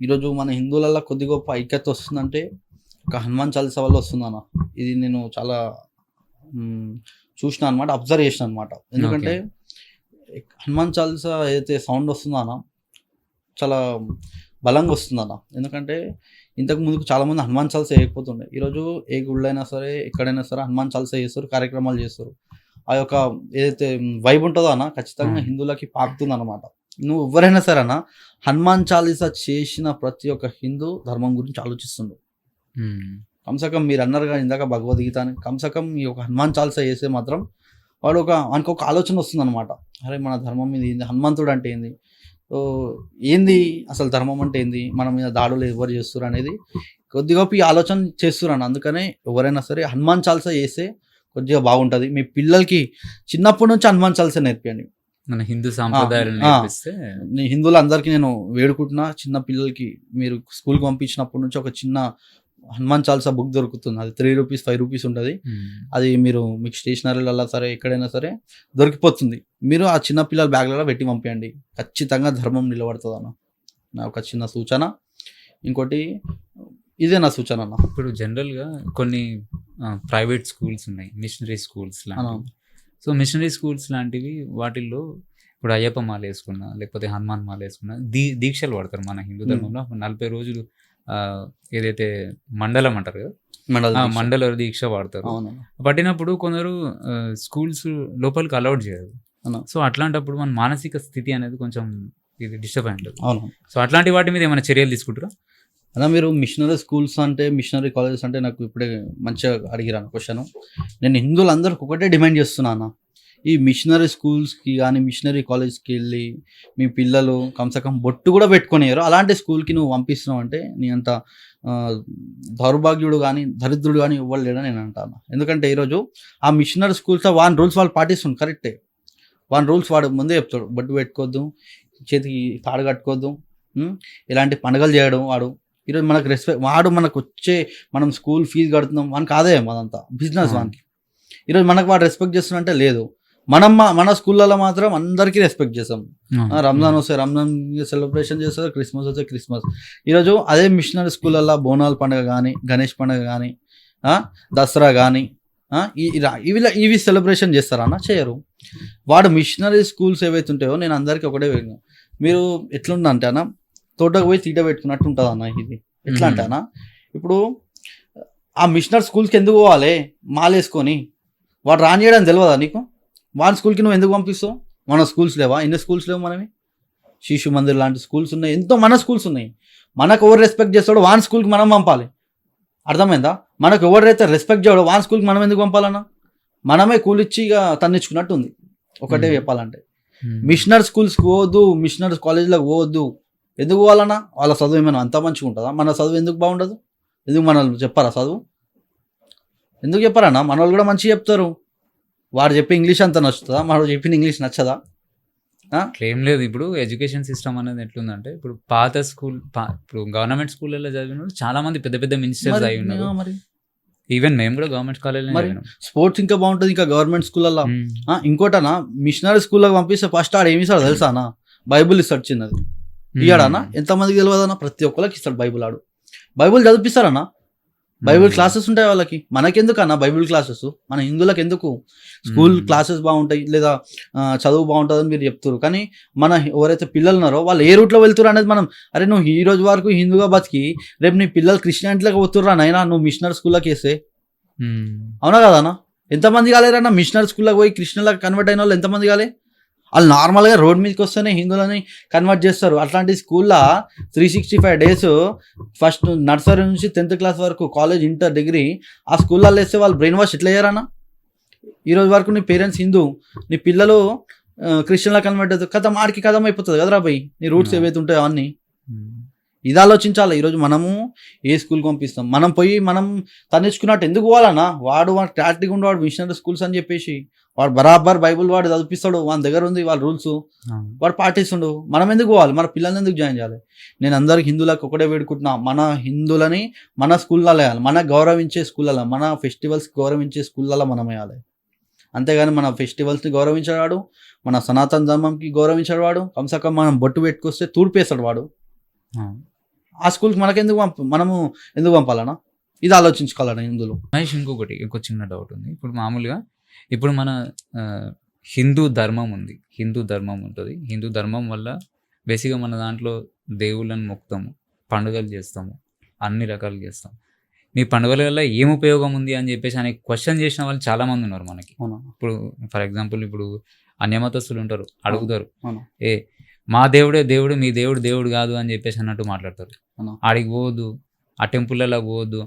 ఈరోజు మన హిందువులలో కొద్ది గొప్ప ఐక్యత వస్తుందంటే ఒక హనుమాన్ చాలీసా వల్ల వస్తుందన్న. ఇది నేను చాలా చూసిన అనమాట, అబ్జర్వ్ చేసిన అనమాట. ఎందుకంటే హనుమాన్ చాలీసా ఏదైతే సౌండ్ వస్తుందో అన్న చాలా బలంగా వస్తుందన్న. ఎందుకంటే ఇంతకు ముందుకు చాలామంది హనుమాన్ చాలీసా వేయకపోతుండే. ఈరోజు ఏ గుళ్ళైనా సరే ఎక్కడైనా సరే హనుమాన్ చాలీసా చేస్తారు, కార్యక్రమాలు చేస్తారు. ఆ యొక్క ఏదైతే వైబ్ ఉంటుందో అన్న ఖచ్చితంగా హిందువులకి పాకుతుంది అనమాట. నువ్వు ఎవరైనా సరే అన్న హనుమాన్ చాలీసా చేసిన ప్రతి ఒక్క హిందూ ధర్మం గురించి ఆలోచిస్తుండు. కమ్సకం మీరు అన్నారు కానీ ఇందాక భగవద్గీత అని, కమ్సకం ఈ ఒక హనుమాన్ చాలీసా చేస్తే మాత్రం వాడు వానికి ఒక ఆలోచన వస్తుంది అనమాట. అరే మన ధర్మం మీద ఏంది, హనుమంతుడు అంటే ఏంది, ఏంది అసలు ధర్మం అంటే ఏంది, మన మీద దాడులు ఎవరు చేస్తారు అనేది కొద్దిగా ఈ ఆలోచన చేస్తున్నారు. అందుకనే ఎవరైనా సరే హనుమాన్ చాలీసా చేస్తే కొద్దిగా బాగుంటుంది. మీ పిల్లలకి చిన్నప్పటి నుంచి హనుమాన్ చాలీసా నేర్పియండి. మన హిందూ సాంప్రదాయాలు నేర్పిస్తే హిందువులు అందరికీ నేను వేడుకుంటున్నా, చిన్న పిల్లలకి మీరు స్కూల్కి పంపించినప్పటి నుంచి ఒక చిన్న హనుమాన్ చాలీసా బుక్ దొరుకుతుంది. అది 3 రూపీస్ 5 రూపీస్ ఉంటుంది. అది మీరు మీకు స్టేషనరీలలో సరే ఎక్కడైనా సరే దొరికిపోతుంది. మీరు ఆ చిన్న పిల్లల బ్యాగ్లలో పెట్టి పంపించండి, ఖచ్చితంగా ధర్మం నిలబడుతుంది అన్న. నా ఒక చిన్న సూచన. ఇంకోటి ఇదే నా సూచన అన్న. ఇప్పుడు జనరల్గా కొన్ని ప్రైవేట్ స్కూల్స్ ఉన్నాయి, మిషనరీ స్కూల్స్ లాంటివి. సో మిషనరీ స్కూల్స్ లాంటివి వాటిల్లో ఇప్పుడు అయ్యప్ప మాల వేసుకున్నా లేకపోతే హనుమాన్ మాల వేసుకున్నా దీక్షలు పడతారు. మన హిందూ ధర్మంలో 40 రోజులు ఏదైతే మండలం అంటారు కదా, మండల దీక్ష వాడతారు. పట్టినప్పుడు కొందరు స్కూల్స్ లోపలికి అలౌడ్ చేయరు. సో అట్లాంటప్పుడు మన మానసిక స్థితి అనేది కొంచెం ఇది డిస్టర్బ్ అయి ఉంటుంది. సో అట్లాంటి వాటి మీద ఏమైనా చర్యలు తీసుకుంటారా? అలా మీరు మిషనరీ స్కూల్స్ అంటే మిషనరీ కాలేజెస్ అంటే నాకు ఇప్పుడే మంచిగా అడిగిరాను క్వశ్చన్. నేను హిందువులందరికీ ఒకటే డిమాండ్ చేస్తున్నా అన్న, ఈ మిషనరీ స్కూల్స్కి కానీ మిషనరీ కాలేజ్కి వెళ్ళి మీ పిల్లలు కమ్సకం బొట్టు కూడా పెట్టుకునేరు అలాంటి స్కూల్కి నువ్వు పంపిస్తున్నావు అంటే నీ అంత ఆ, దౌర్భాగ్యుడు కానీ దరిద్రుడు కానీ ఇవ్వలేడని లేడని నేను అంటాను. ఎందుకంటే ఈరోజు ఆ మిషనరీ స్కూల్స్లో వాని రూల్స్ వాళ్ళు పాటిస్తుంది కరెక్టే. వాని రూల్స్ వాడు ముందే చెప్తాడు, బొట్టు పెట్టుకోవద్దు, చేతికి తాడు కట్టుకోవద్దు, ఇలాంటి పండుగలు చేయడం. వాడు ఈరోజు మనకు రెస్పెక్ట్, వాడు మనకు వచ్చే మనం స్కూల్ ఫీజు కడుతున్నాం వానికి ఆదాయం అదంతా బిజినెస్ వానికి. ఈరోజు మనకు వాడు రెస్పెక్ట్ చేస్తున్నంటే లేదు. మన స్కూళ్ళలో మాత్రం అందరికీ రెస్పెక్ట్ చేస్తాం. రంజాన్ వస్తే రంజాన్ సెలబ్రేషన్ చేస్తారు, క్రిస్మస్ వస్తే క్రిస్మస్. ఈరోజు అదే మిషనరీ స్కూళ్ళల్లో బోనాల పండుగ కానీ, గణేష్ పండుగ కానీ, దసరా కానీ ఇవి సెలబ్రేషన్ చేస్తారన్న చేయరు. వాడు మిషనరీ స్కూల్స్ ఏవైతే ఉంటాయో నేను అందరికీ ఒకటే మీరు ఎట్లుండ అంటే అన్న తోటకు పోయి తీట పెట్టుకున్నట్టు ఉంటుంది అన్న. ఇది ఎట్లా అంటే అన్న, ఇప్పుడు ఆ మిషనరీ స్కూల్స్కి ఎందుకు పోవాలి మాలేసుకొని? వాడు రానియడం తెలియదా నీకు? వాడి స్కూల్కి నువ్వు ఎందుకు పంపిస్తావు? మన స్కూల్స్ లేవా? ఎన్ని స్కూల్స్ లేవు మనవి? శిశు మందిర్ లాంటి స్కూల్స్ ఉన్నాయి, ఎంతో మన స్కూల్స్ ఉన్నాయి. మనకు ఎవరు రెస్పెక్ట్ చేస్తాడో వాని స్కూల్కి మనం పంపాలి. అర్థమైందా? మనకు ఎవరైతే రెస్పెక్ట్ చేయడో వాని స్కూల్కి మనం ఎందుకు పంపాలన్నా? మనమే కూలిచ్చి ఇక తన్నించుకున్నట్టు ఉంది ఒకటే చెప్పాలంటే. మిషనరీ స్కూల్స్కి పోవద్దు, మిషనరీ కాలేజీలకు పోవద్దు. ఎందుకు పోవాలన్నా? వాళ్ళ చదువు ఏమైనా అంత మంచిగా ఉంటుందా? మన చదువు ఎందుకు బాగుండదు? ఎందుకు మన చెప్పారా చదువు? ఎందుకు చెప్పారన్నా? మన వాళ్ళు కూడా మంచిగా చెప్తారు. వాడు చెప్పే ఇంగ్లీష్ అంతా నచ్చుతుందా? వాడు చెప్పిన ఇంగ్లీష్ నచ్చదా? ఏం లేదు. ఇప్పుడు ఎడ్యుకేషన్ సిస్టమ్ అనేది ఎట్లుందంటే, ఇప్పుడు పాత స్కూల్ ఇప్పుడు గవర్నమెంట్ స్కూళ్ళలో చదివిన వాళ్ళు చాలా మంది పెద్ద పెద్ద మినిస్టర్స్ అయి ఉన్నారు. మరి ఈవెన్ మేము కూడా గవర్నమెంట్ కాలేజ్ స్పోర్ట్స్ ఇంకా బాగుంటుంది ఇంకా గవర్నమెంట్ స్కూళ్ళల్లో. ఇంకోటనా మిషనరీ స్కూల్లోకి పంపిస్తే ఫస్ట్ ఆడు ఏమి ఇస్తాడు తెలుసానా? బైబుల్ ఇస్తాడు చిన్నది. ఇయ్యాడన్నా ఎంతమందికి తెలియదన్నా? ప్రతి ఒక్కరికి ఇస్తాడు బైబుల్. ఆడు బైబుల్ చదివిస్తారన్నా. బైబుల్ క్లాసెస్ ఉంటాయి వాళ్ళకి. మనకెందుకు అన్న బైబుల్ క్లాసెస్? మన హిందువులకు ఎందుకు? స్కూల్ క్లాసెస్ బాగుంటాయి లేదా చదువు బాగుంటుంది అని మీరు చెప్తారు, కానీ మన ఎవరైతే పిల్లలు ఉన్నారో వాళ్ళు ఏ రూట్లో వెళ్తారు అనేది మనం, అరే నువ్వు ఈ రోజు వరకు హిందూగా బతికి రేపు నీ పిల్లలు క్రిస్టియానిటీలోకి పోతుర్రా నైనా నువ్వు మిషనరీ స్కూల్లోకి వేస్తే? అవునా కదన్నా? ఎంతమంది కాలేరన్నా మిషనరీ స్కూల్లోకి పోయి క్రిస్టియన్లకు కన్వర్ట్ అయిన వాళ్ళు ఎంతమంది కాలే? వాళ్ళు నార్మల్గా రోడ్ మీదకి వస్తేనే హిందువులని కన్వర్ట్ చేస్తారు. అట్లాంటి స్కూల్లో 365 days ఫస్ట్ నర్సరీ నుంచి 10th క్లాస్ వరకు కాలేజ్ ఇంటర్ డిగ్రీ ఆ స్కూల్లో వేస్తే వాళ్ళు బ్రెయిన్ వాష్ ఎట్లా అయ్యారన్నా? ఈరోజు వరకు నీ పేరెంట్స్ హిందూ, నీ పిల్లలు క్రిస్టియన్లా కన్వర్ట్ అవుతారు, కథం ఆడికి కథం అయిపోతుంది కదరా భయ్. నీ రూట్స్ ఏవైతే ఉంటాయో అన్నీ ఇది ఆలోచించాలి. ఈరోజు మనము ఏ స్కూల్కి పంపిస్తాం? మనం పోయి మనం తన్నించుకున్నట్టు ఎందుకు పోవాలన్నా? వాడు క్లారిటీగా ఉండేవాడు మిషనరీ స్కూల్స్ అని చెప్పేసి వాడు బరాబర్ బైబుల్ వాడు చదివిస్తాడు, వాని దగ్గర ఉంది వాళ్ళ రూల్స్, వాడు పాటిస్తుండు. మనం ఎందుకు పోవాలి? మన పిల్లల్ని ఎందుకు జాయిన్ చేయాలి? నేను అందరికి హిందువులకు ఒకటే వేడుకుంటున్నా, మన హిందువులని మన స్కూల్లో వేయాలి, మన గౌరవించే స్కూళ్ళలో, మన ఫెస్టివల్స్కి గౌరవించే స్కూళ్ళలో మనం వేయాలి. అంతేగాని మన ఫెస్టివల్స్ని గౌరవించేవాడు, మన సనాతన ధర్మంకి గౌరవించేవాడు కమ్సకం మనం బొట్టు పెట్టుకొస్తే తూర్పేస్తాడు వాడు. ఆ స్కూల్కి మనకెందుకు మనము ఎందుకు పంపాలన్నా? ఇది ఆలోచించుకోవాలన్నా హిందువులు. మహేష్, ఇంకో చిన్న డౌట్ ఉంది. ఇప్పుడు మామూలుగా ఇప్పుడు మన హిందూ ధర్మం ఉంది, హిందూ ధర్మం ఉంటుంది. హిందూ ధర్మం వల్ల బేసిక్గా మన దాంట్లో దేవుళ్ళని మొక్కుతాము, పండుగలు చేస్తాము, అన్ని రకాలు చేస్తాం. మీ పండుగల వల్ల ఏం ఉపయోగం ఉంది అని చెప్పేసి అనే క్వశ్చన్ చేసిన వాళ్ళు చాలా మంది ఉన్నారు మనకి. ఇప్పుడు ఫర్ ఎగ్జాంపుల్ ఇప్పుడు అన్యమతస్తులు ఉంటారు, అడుగుతారు, ఏ మా దేవుడే దేవుడు, మీ దేవుడు దేవుడు కాదు అని చెప్పేసి అన్నట్టు మాట్లాడతారు. ఆడికి పోవద్దు, ఆ టెంపుల్లలో పోవద్దు,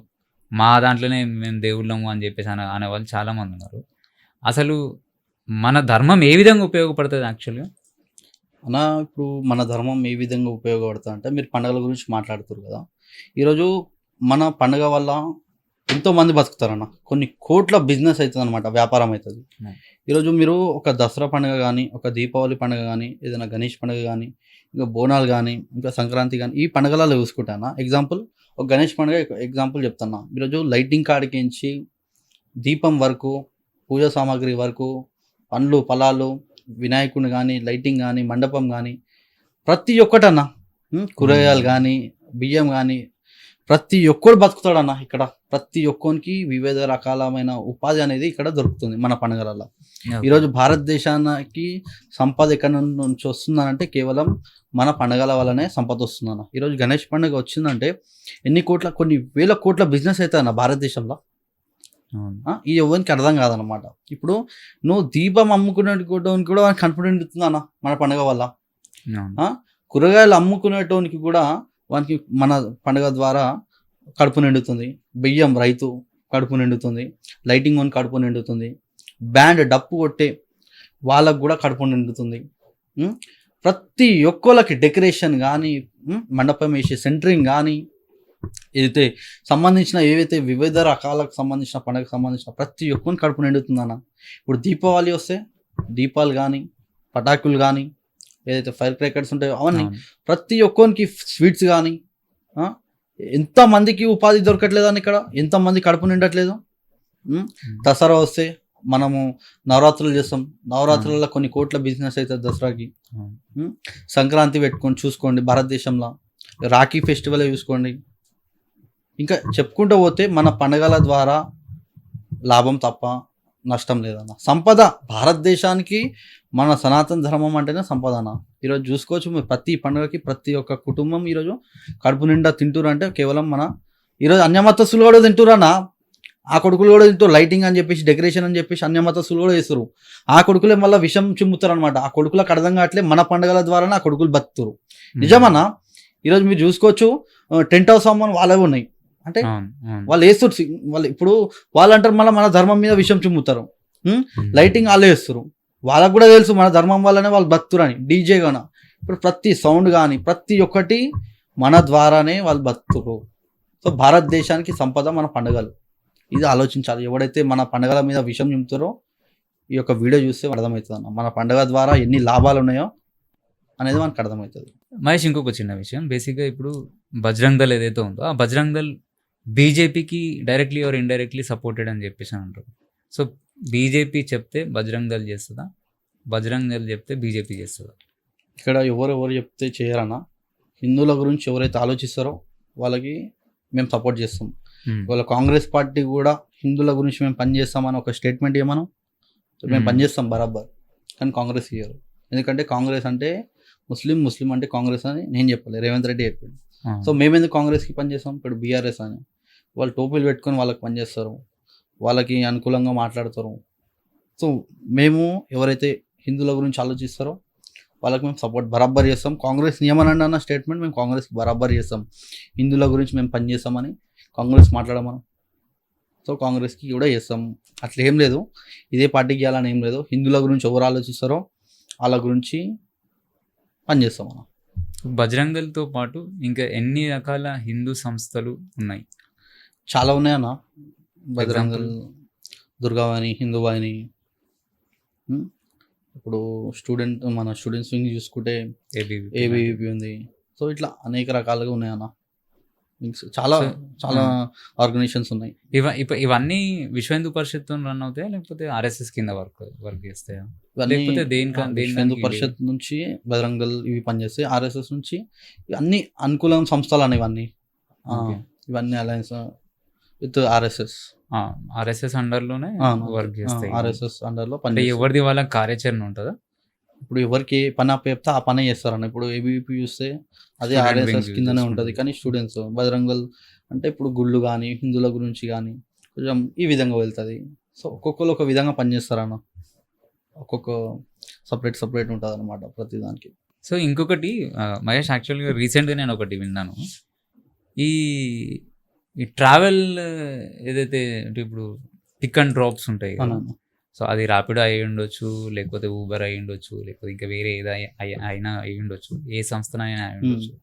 మా దాంట్లోనే మేము దేవుళ్ళము అని చెప్పేసి అనేవాళ్ళు చాలా మంది ఉన్నారు. అసలు మన ధర్మం ఏ విధంగా ఉపయోగపడుతుంది యాక్చువల్గా అన్న? ఇప్పుడు మన ధర్మం ఏ విధంగా ఉపయోగపడుతుంది అంటే, మీరు పండుగల గురించి మాట్లాడుతారు కదా. ఈరోజు మన పండుగ వల్ల ఎంతోమంది బతుకుతారన్న, కొన్ని కోట్ల బిజినెస్ అవుతుంది అనమాట, వ్యాపారం అవుతుంది. ఈరోజు మీరు ఒక దసరా పండుగ కానీ, ఒక దీపావళి పండుగ కానీ, ఏదైనా గణేష్ పండుగ కానీ, ఇంకా బోనాలు కానీ, ఇంకా సంక్రాంతి కానీ, ఈ పండుగలలో చూసుకుంటానా ఎగ్జాంపుల్ ఒక గణేష్ పండుగ ఎగ్జాంపుల్ చెప్తున్నా. ఈరోజు లైటింగ్ కాడికించి దీపం వరకు, పూజా సామాగ్రి వరకు, పండ్లు ఫలాలు, వినాయకుని కానీ, లైటింగ్ కానీ, మండపం కానీ, ప్రతి ఒక్కటన్నా, కూరగాయలు కానీ, బియ్యం కానీ, ప్రతి ఒక్కడు బతుకుతాడన్న ఇక్కడ. ప్రతి ఒక్కరికి వివిధ రకాలమైన ఉపాధి అనేది ఇక్కడ దొరుకుతుంది మన పండుగలలో. ఈరోజు భారతదేశానికి సంపద ఎక్కడి నుంచి వస్తుందనంటే కేవలం మన పండుగల వల్లనే సంపద వస్తుందన్న. ఈరోజు గణేష్ పండుగ వచ్చిందంటే కొన్ని వేల కోట్ల బిజినెస్ అవుతాయన్న భారతదేశంలో. ఈ ఎవరికి అర్థం కాదనమాట. ఇప్పుడు నువ్వు దీపం అమ్ముకునేటోనికి కూడా కాన్ఫిడెంట్ ఇస్తుందన్న మన పండుగ వల్ల. కూరగాయలు అమ్ముకునేటోనికి కూడా వానికి మన పండుగ ద్వారా కడుపు నిండుతుంది. బియ్యం రైతు కడుపు నిండుతుంది, లైటింగ్ వన్ కడుపు నిండుతుంది, బ్యాండ్ డప్పు కొట్టే వాళ్ళకు కూడా కడుపు నిండుతుంది. ఉమ్, ప్రతి ఒక్కళ్ళకి డెకరేషన్ కానీ, మండపం వేసే సెంటరింగ్ కానీ, ఏదైతే సంబంధించిన ఏవైతే వివిధ రకాలకు సంబంధించిన పండుగకు సంబంధించిన ప్రతి ఒక్కరిని కడుపు నిండుతుందన్న. ఇప్పుడు దీపావళి వస్తే దీపాలు కానీ, పటాకులు కానీ, ఏదైతే ఫైర్ క్రాకర్స్ ఉంటాయో అవన్నీ అవును. ప్రతి ఒక్కరికి స్వీట్స్ కానీ, ఎంతమందికి ఉపాధి దొరకట్లేదని ఇక్కడ, ఎంతమంది కడుపు నిండట్లేదు. దసరా వస్తే మనము నవరాత్రులు చేస్తాం, నవరాత్రులలో కొన్ని కోట్ల బిజినెస్ అవుతుంది దసరాకి. అవును. సంక్రాంతి పెట్టుకొని చూసుకోండి, భారతదేశంలో రాఖీ ఫెస్టివల్ చూసుకోండి. ఇంకా చెప్పుకుంటూ పోతే మన పండుగల ద్వారా లాభం తప్ప నష్టం లేదన్న. సంపద భారతదేశానికి మన సనాతన ధర్మం అంటేనే సంపద అన్న. ఈరోజు చూసుకోవచ్చు, మీరు ప్రతి పండుగకి ప్రతి ఒక్క కుటుంబం ఈరోజు కడుపు నిండా తింటురు అంటే కేవలం మన ఈరోజు అన్యమతస్తులు కూడా తింటురన్న. ఆ కొడుకులు కూడా తింటారు, లైటింగ్ అని చెప్పేసి, డెకరేషన్ అని చెప్పేసి అన్యమతస్తులు కూడా చేస్తారు. ఆ కొడుకులే మళ్ళీ విషం చిమ్ముతారు అనమాట. ఆ కొడుకులకు అర్థం కావట్లే, మన పండుగల ద్వారానే ఆ కొడుకులు బతుకుతారు. నిజమన్నా. ఈరోజు మీరు చూసుకోవచ్చు, టెంట్ హౌస్ అమ్మని వాళ్ళే ఉన్నాయి అంటే అవును. అవును. వాళ్ళు వేస్తారు. వాళ్ళు ఇప్పుడు వాళ్ళు అంటారు మళ్ళీ మన ధర్మం మీద విషం చిమ్ముతారు. లైటింగ్ వాళ్ళే వేస్తారు. వాళ్ళకు కూడా తెలుసు మన ధర్మం వల్లనే వాళ్ళు బతుకుతారు అని. డీజే గాన ఇప్పుడు ప్రతి సౌండ్ కానీ ప్రతి ఒక్కటి మన ద్వారానే వాళ్ళు బతుకుతారు. సో భారతదేశానికి సంపద మన పండుగలు. ఇది ఆలోచించాలి. ఎవడైతే మన పండుగల మీద విషం నింపుతారో ఈ యొక్క వీడియో చూస్తే అర్థమవుతుంది అన్న, మన పండుగ ద్వారా ఎన్ని లాభాలు ఉన్నాయో అనేది మనకు అర్థమవుతుంది. మహేష్, ఇంకొక చిన్న విషయం. బేసిక్గా ఇప్పుడు బజరంగ్ దళ్ ఏదైతే ఉందో ఆ బజరంగ్ దళ్ బీజేపీకి డైరెక్ట్లీ ఆర్ ఇండైరెక్ట్లీ సపోర్టెడ్ అని చెప్పేసి అంటారు. సో బీజేపీ చెప్తే బజరంగ్ దళ్ చేస్తుందా, బజరంగ్ దళ్ చెప్తే బీజేపీ చేస్తుందా? ఇక్కడ ఎవరు చెప్తే చేయరన్నా. హిందువుల గురించి ఎవరైతే ఆలోచిస్తారో వాళ్ళకి మేము సపోర్ట్ చేస్తాం. వాళ్ళ కాంగ్రెస్ పార్టీ కూడా హిందువుల గురించి మేము పనిచేస్తామని ఒక స్టేట్మెంట్ ఇవ్వమను, మేము పనిచేస్తాం బరాబర్. కానీ కాంగ్రెస్ ఇయ్యరు. ఎందుకంటే కాంగ్రెస్ అంటే ముస్లిం అంటే కాంగ్రెస్ అని నేను చెప్పాలి, రేవంత్ రెడ్డి చెప్పింది. సో మేమెందుకు కాంగ్రెస్కి పనిచేస్తాం? ఇప్పుడు బీఆర్ఎస్ అని వాళ్ళు టోపీలు పెట్టుకొని వాళ్ళకి పనిచేస్తారు, వాళ్ళకి అనుకూలంగా మాట్లాడతారు. సో మేము ఎవరైతే హిందువుల గురించి ఆలోచిస్తారో వాళ్ళకి మేము సపోర్ట్ బరాబర్ చేస్తాం. కాంగ్రెస్ నియమనండి అన్న స్టేట్మెంట్ మేము కాంగ్రెస్కి బరాబర్ చేస్తాం. హిందువుల గురించి మేము పనిచేస్తామని కాంగ్రెస్ మాట్లాడమను. సో కాంగ్రెస్కి కూడా చేస్తాం. అట్లా ఏం లేదు, ఇదే పార్టీకి ఇవ్వాలని ఏం లేదు. హిందువుల గురించి ఎవరు ఆలోచిస్తారో వాళ్ళ గురించి పనిచేస్తాం మనం. బజరంగ్ దళ్తో పాటు ఇంకా ఎన్ని రకాల హిందూ సంస్థలు ఉన్నాయి? చాలా ఉన్నాయన్న. బజరంగ్ దళ్, దుర్గావాణి, హిందూవాణి. ఇప్పుడు మన స్టూడెంట్స్ వింగ్ చూసుకుంటే ఏబీవీపీ ఉంది. సో ఇట్లా అనేక రకాలుగా ఉన్నాయన్న. చాలా ఆర్గనైజేషన్స్ ఉన్నాయి. ఇవన్నీ విశ్వ హిందూ పరిషత్ రన్ అవుతాయా లేకపోతే ఆర్ఎస్ఎస్ కింద వర్క్ చేస్తాయా? లేకపోతే హిందూ పరిషత్ నుంచి బజరంగ్ దళ్ ఇవి పనిచేస్తాయి. ఆర్ఎస్ఎస్ నుంచి అన్ని అనుకూల సంస్థలు అన్న ఇవన్నీ అలయన్స్ విత్ ఆర్ఎస్ఎస్ అండర్ లోనే వర్క్ చేస్తాయి. ఆర్ఎస్ఎస్ అండర్ లో అంటే ఎవరిది వాళ్ళ కార్యాచరణ ఉంటుందా? ఇప్పుడు ఎవరికి పని అప్పచెప్తే ఆ పనే చేస్తారన్న. ఇప్పుడు ఏబీవీపీ చూస్తే అదే ఆర్ఎస్ఎస్ కిందనే ఉంటుంది. కానీ స్టూడెంట్స్ బజరంగ్ దళ్ అంటే ఇప్పుడు గుళ్ళు కానీ హిందువుల గురించి కానీ కొంచెం ఈ విధంగా వెళ్తుంది. సో ఒక్కొక్కరు ఒక విధంగా పనిచేస్తారన్న. ఒక్కొక్క సపరేట్ ఉంటుంది అనమాట ప్రతి దానికి. సో ఇంకొకటి మహేష్, యాక్చువల్గా రీసెంట్గా నేను ఒకటి విన్నాను. ఈ ట్రావెల్ ఏదైతే అంటే ఇప్పుడు పిక్ అండ్ డ్రాప్స్ ఉంటాయి కదా, సో అది ర్యాపిడో అయి ఉండొచ్చు, లేకపోతే ఊబర్ అయి ఉండొచ్చు, లేకపోతే ఇంకా వేరే ఏదో అయినా అయి ఉండొచ్చు, ఏ సంస్థనైనా అయి ఉండొచ్చు.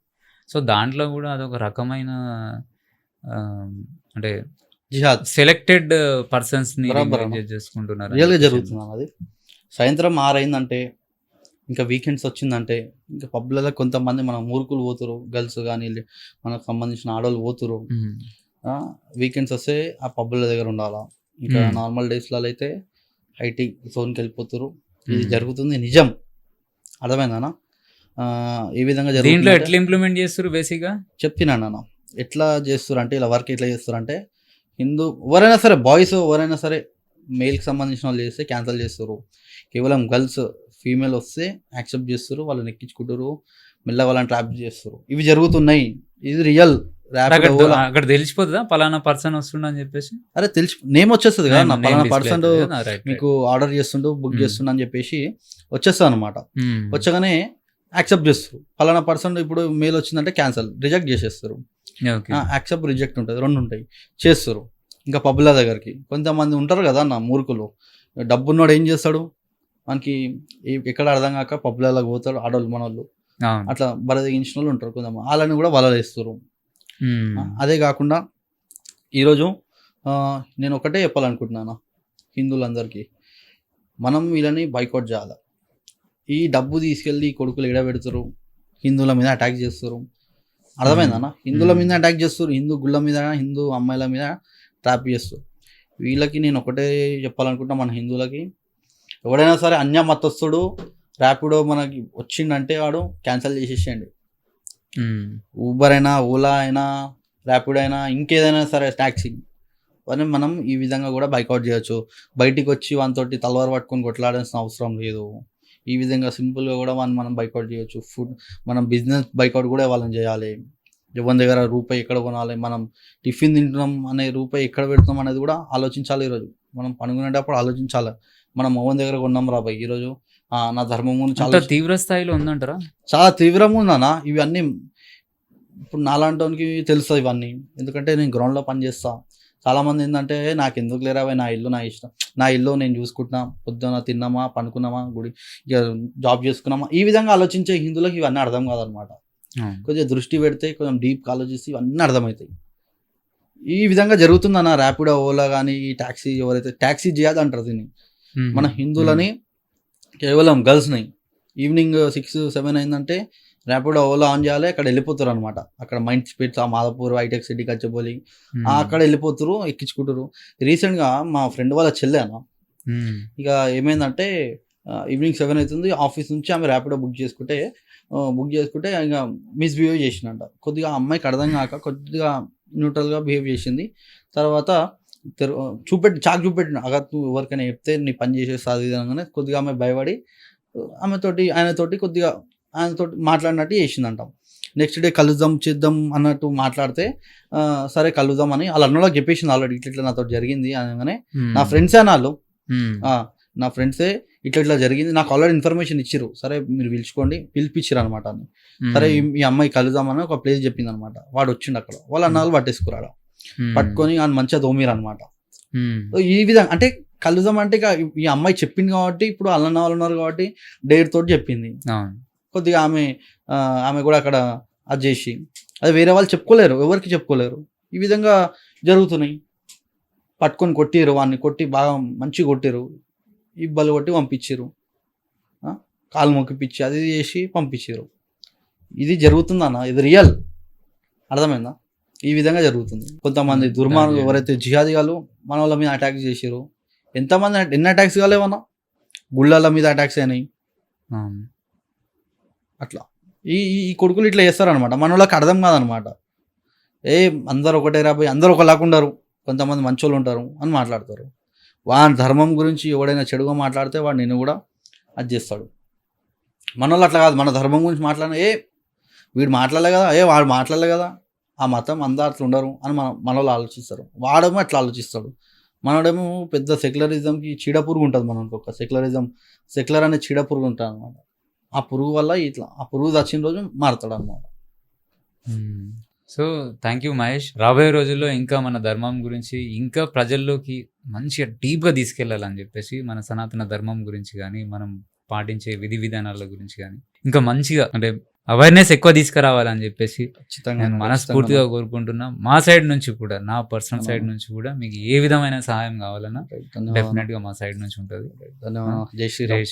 సో దాంట్లో కూడా అదొక రకమైన అంటే జిహాద్, సెలెక్టెడ్ పర్సన్స్ని చేసుకుంటున్నారు. రియల్గా జరుగుతుంది అది. సాయంత్రం 6 అయిందంటే, ఇంకా వీకెండ్స్ వచ్చిందంటే, ఇంకా పబ్లలో కొంతమంది మన మూర్ఖులు పోతురు, గర్ల్స్ కానీ మనకు సంబంధించిన ఆడవాళ్ళు పోతురు. వీకెండ్స్ వస్తే ఆ పబ్బుల దగ్గర ఉండాలా. ఇంకా నార్మల్ డేస్లలో అయితే ఐటీ జోన్కి వెళ్ళిపోతారు. ఇది జరుగుతుంది, నిజం. అర్థమైందన్నా? ఏ విధంగా దీంట్లో ఎట్లా ఇంప్లిమెంట్ చేస్తారు? బేసిక్గా చెప్తున్నాను ఎట్లా చేస్తారు అంటే, ఇలా వర్క్ ఎట్లా చేస్తారు అంటే, ఎవరైనా సరే బాయ్స్ ఎవరైనా సరే మేల్కి సంబంధించిన వాళ్ళు చేస్తే క్యాన్సిల్ చేస్తారు. కేవలం గర్ల్స్ ఫీమేల్ వస్తే యాక్సెప్ట్ చేస్తారు, వాళ్ళని ఎక్కించుకుంటారు, మెల్ల వాళ్ళని ట్రాప్ చేస్తారు. ఇవి జరుగుతున్నాయి, ఇది రియల్. అక్కడ తెలిసిపోతుందా పలానా పర్సన్ వస్తుండ అని చెప్పేసి? అరే నేమ్ వచ్చేస్తుంది కదా, పలానా పర్సన్ మీకు ఆర్డర్ చేస్తుండు, బుక్ చేస్తుండ అని చెప్పేసి వచ్చేస్తుంది అనమాట. వచ్చగానే యాక్సెప్ట్ చేస్తారు. పలానా పర్సన్ ఇప్పుడు మెయిల్ వచ్చిందంటే క్యాన్సల్, రిజెక్ట్ చేసేస్తారు. యాక్సెప్ట్ రిజెక్ట్ ఉంటుంది, 2 ఉంటాయి, చేస్తారు. ఇంకా పబ్ల దగ్గరికి కొంతమంది ఉంటారు కదా అన్న మూర్ఖులు. డబ్బున్నోడు ఏం చేస్తాడు, మనకి ఎక్కడ అర్థం కాక పబ్బులలోకి పోతారు ఆడవాళ్ళు మనోళ్ళు, అవును. అట్లా బల తెగించిన వాళ్ళు ఉంటారు కొంతమంది, వాళ్ళని కూడా వలలు వేస్తారు. ఉమ్. అదే కాకుండా ఈరోజు నేను ఒకటే చెప్పాలనుకుంటున్నాను హిందువులందరికీ, మనం వీళ్ళని బైకాట్ చేయాలి. ఈ డబ్బు తీసుకెళ్ళి ఈ కొడుకులు ఎడబెడతారు, హిందువుల మీద అటాక్ చేస్తారు. అర్థమైందన్న? హిందువుల మీద అటాక్ చేస్తారు, హిందూ గుళ్ళ మీద, హిందూ అమ్మాయిల మీద ట్రాప్ చేస్తారు. వీళ్ళకి నేను ఒకటే చెప్పాలనుకుంటున్నా, మన హిందువులకి ఎవడైనా సరే అన్య మతస్థుడు ర్యాపిడో మనకి వచ్చిండంటే వాడు క్యాన్సిల్ చేసేసేయండి. ఊబర్ అయినా, ఓలా అయినా, ర్యాపిడో అయినా, ఇంకేదైనా సరే ట్యాక్సీ అని మనం ఈ విధంగా కూడా బైకౌట్ చేయొచ్చు. బయటికి వచ్చి వాళ్ళతోటి తలవారు పట్టుకొని కొట్లాడాల్సిన అవసరం లేదు. ఈ విధంగా సింపుల్గా కూడా మనం బైకౌట్ చేయొచ్చు. మనం బిజినెస్ బైకౌట్ కూడా వాళ్ళని చేయాలి. ఎవరి దగ్గర రూపాయి ఎక్కడ కొనాలి, మనం టిఫిన్ తింటున్నాం అనే రూపాయి ఎక్కడ పెడుతున్నాం అనేది కూడా ఆలోచించాలి. ఈరోజు మనం పనుకునేటప్పుడు ఆలోచించాలి, మనం మోహన్ దగ్గర కొన్నాం రాబాయ్ ఈరోజు, నా ధర్మం గురించి చాలా తీవ్ర స్థాయిలో ఉందంటారా? చాలా తీవ్రంగా ఉందన్నా. ఇవన్నీ ఇప్పుడు నాలాంటి తెలుస్తుంది ఇవన్నీ, ఎందుకంటే నేను గ్రౌండ్లో పని చేస్తా. చాలామంది ఏంటంటే నాకు ఎందుకు లేరా, నా ఇల్లు నా ఇష్టం, నా ఇల్లు నేను చూసుకుంటున్నా, పొద్దున తిన్నామా, పనుకున్నామా, గుడి ఇక జాబ్ చేసుకున్నామా, ఈ విధంగా ఆలోచించే హిందువులకు ఇవన్నీ అర్థం కాదనమాట. కొంచెం దృష్టి పెడితే, కొంచెం డీప్ ఆలోచిస్తే ఇవన్నీ అర్థమవుతాయి. ఈ విధంగా జరుగుతుందన్న ర్యాపిడో, ఓలా కానీ, ఈ ట్యాక్సీ ఎవరైతే ట్యాక్సీ చేయాలి అంటారు దీన్ని, మన హిందువులని కేవలం గర్ల్స్ని ఈవినింగ్ 6-7 అయిందంటే ర్యాపిడో, ఓలా ఆన్ చేయాలి, అక్కడ వెళ్ళిపోతారు అనమాట. అక్కడ Mind Space, Madhapur, Hitech City, Gachibowli అక్కడ వెళ్ళిపోతారు, ఎక్కించుకుంటారు. రీసెంట్గా మా ఫ్రెండ్ వాళ్ళ చెల్లె అన్న, ఇక ఏమైందంటే ఈవినింగ్ 7 అవుతుంది, ఆఫీస్ నుంచి ఆమె ర్యాపిడో బుక్ చేసుకుంటే ఇక మిస్బిహేవ్ చేసిందంట. కొద్దిగా అమ్మాయికి అర్థం కాక కొద్దిగా న్యూట్రల్గా బిహేవ్ చేసింది. తర్వాత చాకు చూపెట్టిన, అగర్ నువ్వు ఎవరికైనా చెప్తే నీ పని చేసేస్తుంది అనగానే కొద్దిగా ఆమె భయపడి ఆయనతోటి మాట్లాడినట్టు చేసిందంట. నెక్స్ట్ డే కలుద్దాం చేద్దాం అన్నట్టు మాట్లాడితే సరే కలుద్దాం అని వాళ్ళ అన్నలో చెప్పేసింది ఆల్రెడీ, ఇట్లా నాతో జరిగింది అనగానే. నా ఫ్రెండ్సే వాళ్ళు, నా ఫ్రెండ్సే ఇట్లా జరిగింది, నాకు ఆల్రెడీ ఇన్ఫర్మేషన్ ఇచ్చిర్రు, సరే మీరు పిలిపించారు అనమాట. సరే ఈ అమ్మాయి కలుద్దామని ఒక ప్లేస్ చెప్పింది అనమాట. వాడు వచ్చిండు, అక్కడ వాళ్ళ అన్నాళ్ళు పట్టేసుకురాడు, పట్టుకొని ఆయన మంచిగా దోమిరు అనమాట. ఈ విధంగా అంటే కలుద్దాం అంటే ఇక ఈ అమ్మాయి చెప్పింది కాబట్టి, ఇప్పుడు అన్న వాళ్ళు ఉన్నారు కాబట్టి డేర్ తోటి చెప్పింది. కొద్దిగా ఆమె కూడా అక్కడ అది చేసి, అది వేరే వాళ్ళు చెప్పుకోలేరు, ఎవరికి చెప్పుకోలేరు. ఈ విధంగా జరుగుతున్నాయి. పట్టుకొని కొట్టిరు, వాడిని కొట్టి బాగా మంచిగా కొట్టిరు, ఇబ్బంది కొట్టి పంపించారు, కాలు మొక్కిపిచ్చి అది చేసి పంపించారు. ఇది జరుగుతుందన్న, ఇది రియల్. అర్థమైందా? ఈ విధంగా జరుగుతుంది. కొంతమంది దుర్మార్గులు ఎవరైతే జిహాదీగాలు మన వాళ్ళ మీద అటాక్ చేసారు, ఎంతమంది ఎన్ని అటాక్స్ కాలేవన్నా, గుళ్ళల మీద అటాక్స్ అయినాయి. అట్లా ఈ కొడుకులు ఇట్లా చేస్తారనమాట. మన వాళ్ళకి అర్థం కాదనమాట. అందరూ ఒకటే రాబోయి, అందరూ ఒకలాగా ఉండరు, కొంతమంది మంచోళ్ళు ఉంటారు అని మాట్లాడతారు. వాడి ధర్మం గురించి ఎవడైనా చెడుగా మాట్లాడితే వాడు నేను కూడా అది చేస్తాడు. మన వాళ్ళు అట్లా కాదు, మన ధర్మం గురించి మాట్లాడిన వీడు మాట్లాడలే కదా, వాడు మాట్లాడలే కదా, ఆ మతం అందరూ అట్లా ఉండరు అని మన వాళ్ళు ఆలోచిస్తారు. వాడేమో అట్లా ఆలోచిస్తాడు. మనోడేమో పెద్ద సెక్యులరిజంకి చీడపురుగు ఉంటుంది. మనకు ఒక సెక్యులర్ అనే చీడపురుగు ఉంటుంది అనమాట. ఆ పురుగు వల్ల ఇట్లా ఆ పురుగు వచ్చిన రోజు మారుతాడు అనమాట. So thank you Mahesh. రాబోయే రోజుల్లో ఇంకా మన ధర్మం గురించి ఇంకా ప్రజల్లోకి మంచిగా డీప్గా తీసుకెళ్లాలని చెప్పేసి, మన సనాతన ధర్మం గురించి కానీ, మనం పాటించే విధి విధానాల గురించి కానీ ఇంకా మంచిగా అంటే అవేర్నెస్ ఎక్కువ తీసుకురావాలని చెప్పేసి నేను మనస్ఫూర్తిగా కోరుకుంటున్నా. మా సైడ్ నుంచి కూడా, నా పర్సనల్ సైడ్ నుంచి కూడా మీకు ఏ విధమైన సహాయం కావాలన్నా డెఫినెట్ గా మా సైడ్ నుంచి ఉంటుంది. ధన్యవాదాలు. జై శ్రీరామ్.